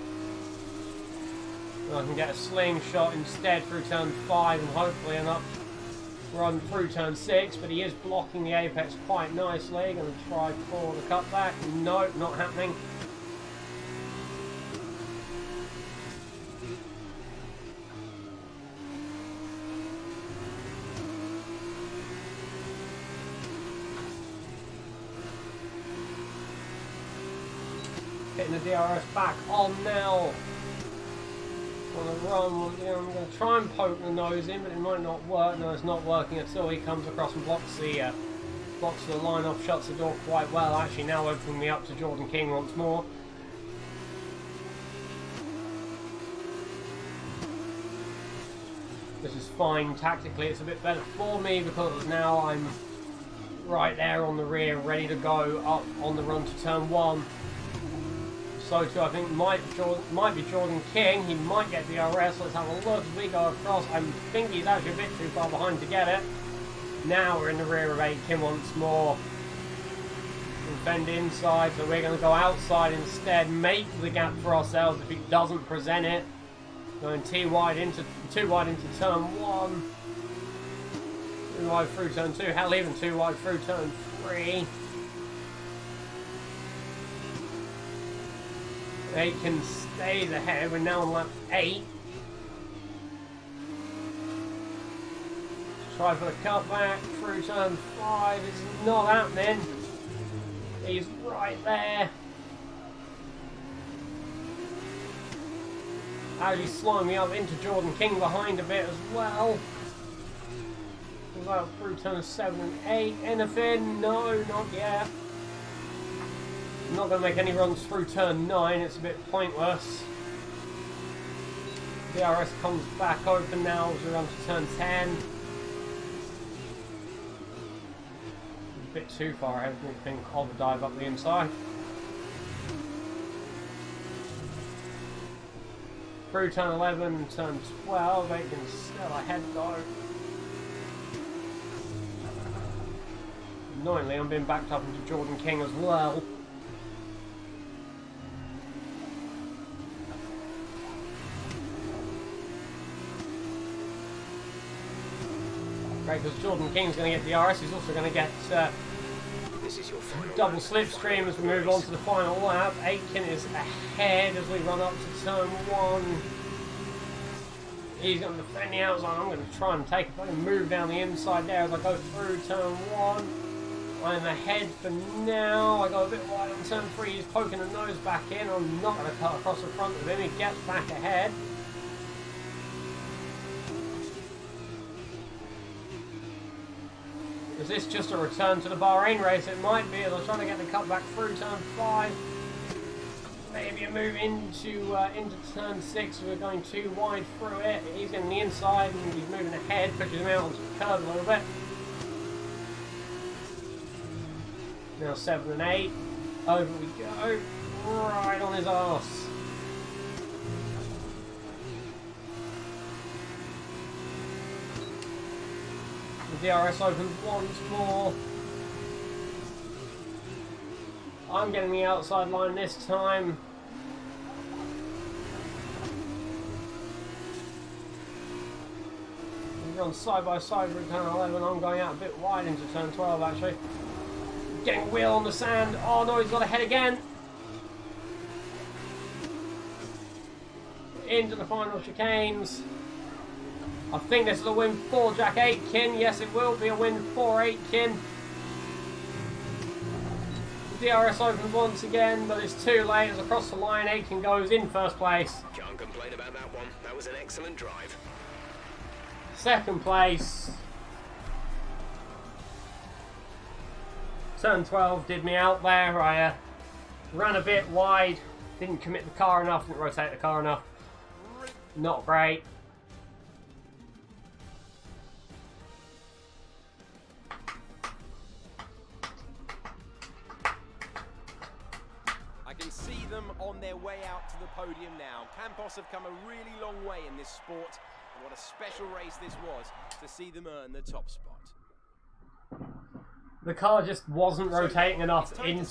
I can get a slingshot instead through turn 5 and hopefully an up run through turn 6, but he is blocking the apex quite nicely. Going to try for the cutback. No, not happening. Getting the DRS back on now. On the run, I'm going to try and poke the nose in, but it might not work. No, it's not working at all. He comes across and blocks the line off, shuts the door quite well. Actually, now opening me up to Jordan King once more. This is fine tactically. It's a bit better for me because now I'm right there on the rear, ready to go up on the run to turn 1. So too, I think might be Jordan King. He might get the DRS. Let's have a look as we go across. I think he's actually a bit too far behind to get it. Now we're in the rear of Aitken once more. We'll bend inside, so we're going to go outside instead. Make the gap for ourselves if he doesn't present it. Going too wide into turn 1. Too wide through turn 2. Hell, even too wide through turn 3. Aitken stays ahead. We're now on lap 8. Try for the cutback through turn 5. It's not happening. He's right there. Actually slowing me up into Jordan King behind a bit as well. About through turn 7 and 8. Anything? No, not yet. I'm not going to make any runs through turn 9, it's a bit pointless. DRS comes back open now as we run to turn 10. A bit too far ahead, I think I'll dive up the inside. Through turn 11, turn 12, Aitken's still ahead though. Annoyingly, I'm being backed up into Jordan King as well. Great, because Jordan King's going to get DRS, he's also going to get double slipstream as we move on to the final lap. Aitken is ahead as we run up to turn 1. He's going to defend the outside. I'm going to try and take a fucking move down the inside there as I go through turn 1. I'm ahead for now. I go a bit wide on turn 3. He's poking the nose back in. I'm not going to cut across the front of him. He gets back ahead. Is this just a return to the Bahrain race? It might be, as I'm trying to get the cut back through turn 5. Maybe a move into turn 6. We're going too wide through it. He's getting the inside and he's moving ahead, pushes him out onto the curb a little bit. Now 7 and 8. Over we go. Right on his arse. The DRS opens once more. I'm getting the outside line this time. We run side by side with turn 11. I'm going out a bit wide into turn 12 actually. Getting a wheel on the sand. Oh no, he's got ahead again. into the final chicanes. I think this is a win for Jack Aitken. Yes, it will be a win for Aitken. DRS opens once again, but it's too late. It's across the line. Aitken goes in first place. Can't complain about that one. That was an excellent drive. Second place. Turn 12 did me out there. I ran a bit wide. Didn't commit the car enough. Didn't rotate the car enough. Not great. I can see them on their way out to the podium now. Campos have come a really long way in this sport. And what a special race this was to see them earn the top spot. The car just wasn't rotating enough into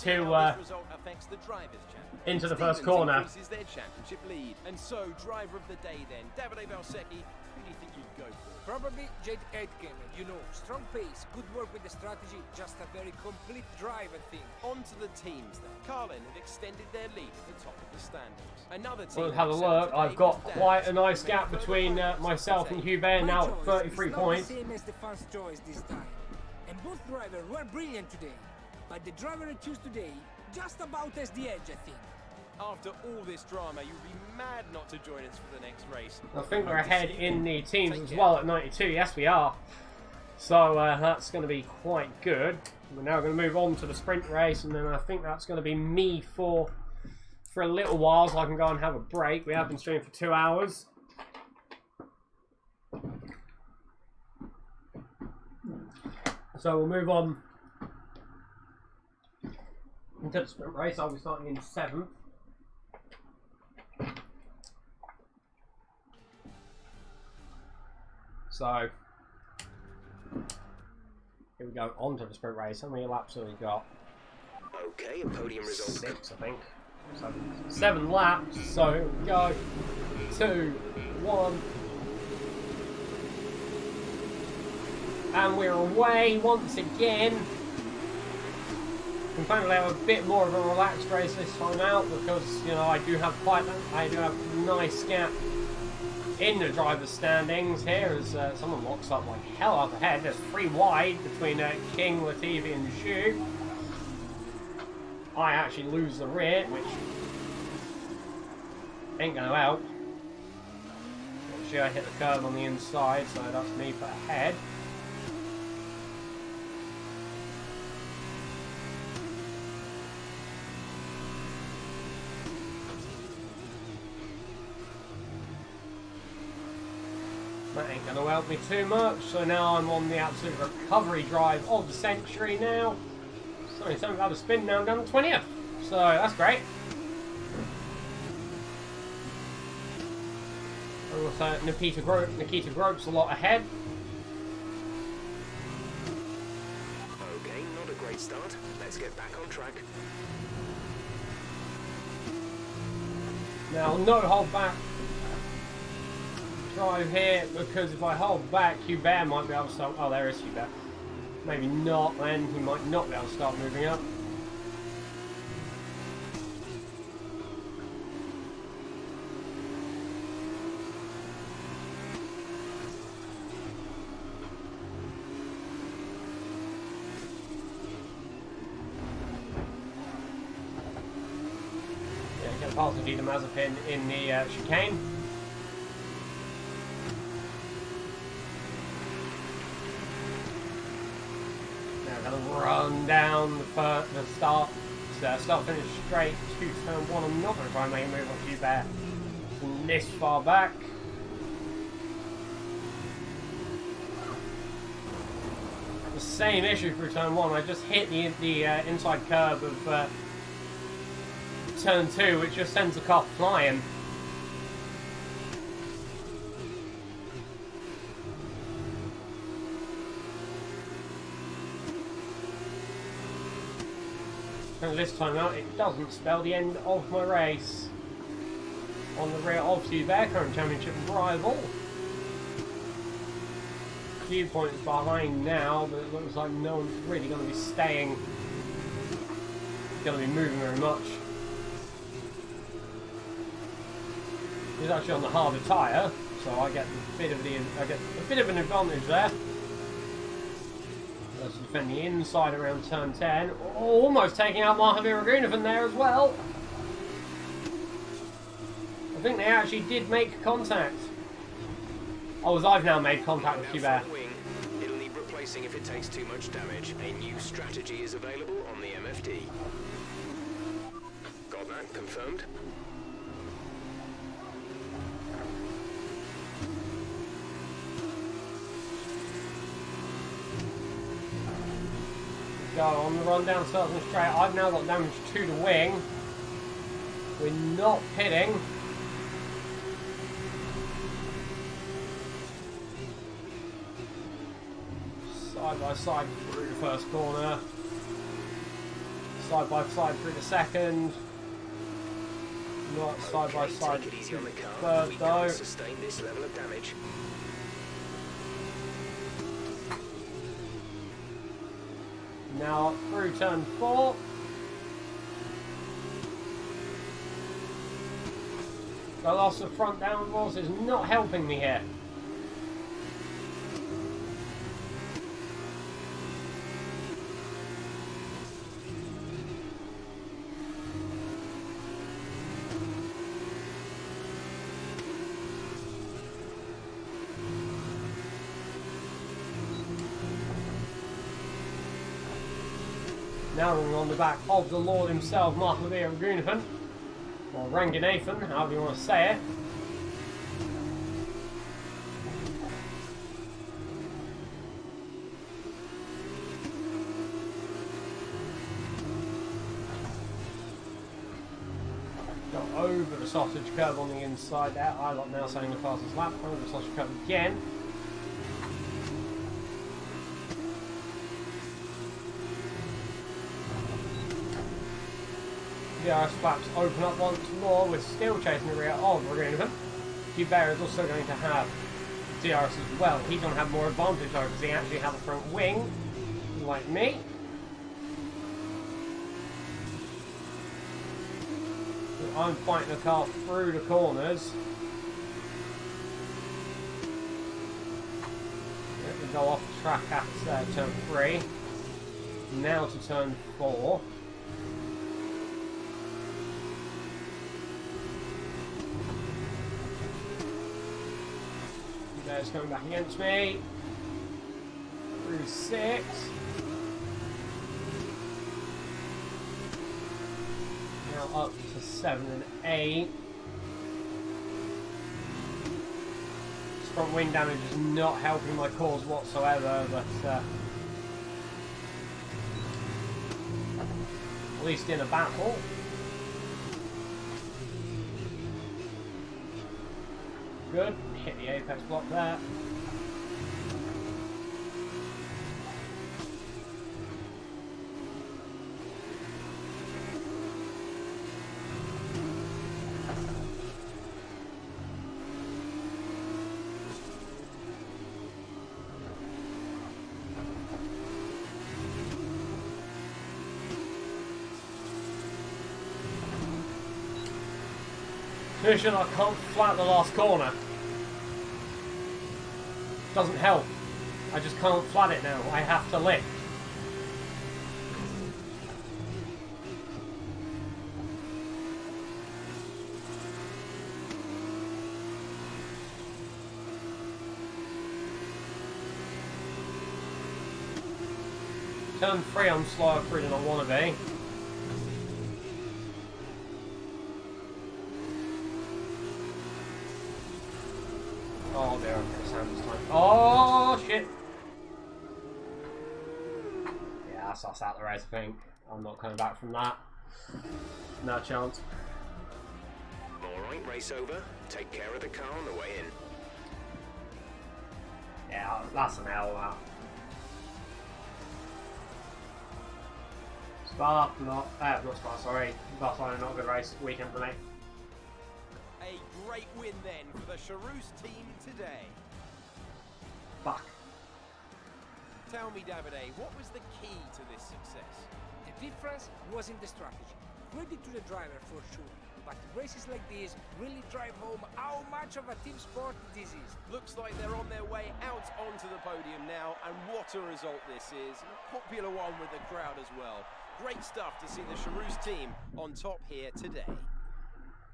the first corner. Increases their championship lead. And so, driver of the day then, Davide Valsecchi, who do you think you'd go for? Probably Jade Aitken. You know, strong pace, good work with the strategy, just a very complete drive, I think. On to the teams then. Carlin have extended their lead at the top of the standings. Another team. Well, have a look. I've got quite a nice gap between myself and Hubert now at 33 points. Not the same as the first choice this time. And both drivers were brilliant today. But the driver I choose today, just about has the edge, I think. After all this drama, you'd be mad not to join us for the next race. I think we're ahead in the teams as well at 92. Yes, we are. So that's going to be quite good. We're now going to move on to the sprint race, and then I think that's going to be me for a little while, so I can go and have a break. We have been streaming for 2 hours. So we'll move on into the sprint race. I'll be starting in 7th. So here we go, on to the sprint race. How many laps have we got? Okay, a podium result. 6, I think. So 7 laps. So here we go. 2, 1. And we're away once again. And finally have a bit more of a relaxed race this time out because, you know, I do have a nice gap in the driver's standings here as someone locks up like hell up ahead. There's 3 wide between King, Latifi and Zhu. I actually lose the rear, which ain't going to help. Actually, I hit the curb on the inside, so that's me put ahead. That ain't going to help me too much, so now I'm on the absolute recovery drive of the century now. Sorry, something about a spin now, I'm down to 20th, so that's great. And also Nikita Grope's a lot ahead. Okay, not a great start. Let's get back on track. Now, no hold back drive here, because if I hold back, Hubert might be able to start. Oh, there is Hubert. Maybe not, then he might not be able to start moving up. Yeah, get past the Gita Mazepin in the chicane. Run down the start finish straight to turn 1. I'm not going to try and make a move on Hubert from this far back. The same issue through turn 1. I just hit the inside curb of turn 2, which just sends the car flying. And this time out, it doesn't spell the end of my race. On the rear of Hubert, current championship rival. A few points behind now, but it looks like no one's really going to be staying. Going to be moving very much. He's actually on the harder tyre, so I get a bit of an advantage there. Let's defend the inside around turn 10. Almost taking out Mahavira Gunnavan there as well. I think they actually did make contact. Oh, as I've now made contact with Hubert. It'll need replacing if it takes too much damage. A new strategy is available on the MFD. Got that confirmed? Go on the run down Southern Straight. I've now got damage to the wing. We're not pitting. Side by side through the first corner. Side by side through the second. Not side by side take it easy on the car. third We though. can't sustain this level of damage. Now up through turn 4. The loss of front downforce is not helping me here. Now we're on the back of the Lord himself, Mahavira Gunnavan, or Ranganathan, however you want to say it. Got over the sausage curve on the inside there. I got now saying the fastest lap, over the sausage curve again. DRS flaps open up once more. We're still chasing the rear of Gunnavan. Hubert is also going to have DRS as well. He's going to have more advantage though because he actually has a front wing, like me. So I'm fighting the car through the corners. Let me go off the track at turn 3. Now to turn 4. It's coming back against me. Through 6. Now up to 7 and 8. This front wing damage is not helping my cause whatsoever, but at least in a battle. Good. Hit the apex block there. Finishing, I can't flat the last corner. Doesn't help. I just can't flat it now. I have to lift. Turn 3 I'm slower through than I want to be. Oh dear, I'm going to sound this time. Oh shit! Yeah, that's us out the race, I think. I'm not coming back from that. No chance. Alright, race over. Take care of the car on the way in. Yeah, that's an L, that. Not Spa, sorry. Barcelona, not a good race. Weekend for me. A great win then for the Charouz team today. Fuck. Tell me, Davide, what was the key to this success? The difference was in the strategy. credit to the driver for sure. But races like this really drive home how much of a team sport this is. Looks like they're on their way out onto the podium now, and what a result this is. A popular one with the crowd as well. Great stuff to see the Charouz team on top here today.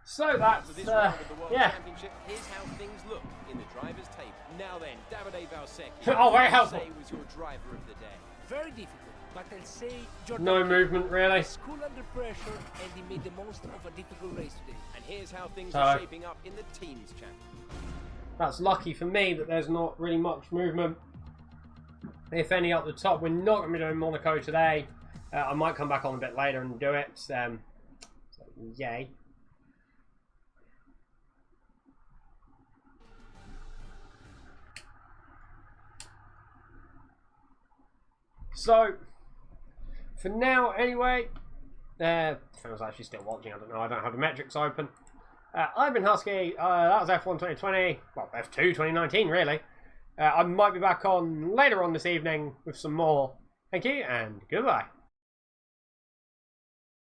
So that's, This round of the World yeah. Championship, here's how things look in the driver's table. Now then, Davide Valsecchi, Oh, very what helpful. would you say was your driver of the day? Very difficult, but I'll say Jordan No Hill. movement, really. He's cool under pressure, and he made the most of a difficult race today. And here's how things So- are shaping up in the teams champ. That's lucky for me that there's not really much movement, if any, up the top. We're not going to be doing Monaco today. I might come back on a bit later and do it. So, yay. So, for now, anyway, if anyone's actually still watching, I don't know. I don't have the metrics open. I've been Husky. That was F1 2020. Well, F2 2019, really. I might be back on later on this evening with some more. Thank you, and goodbye.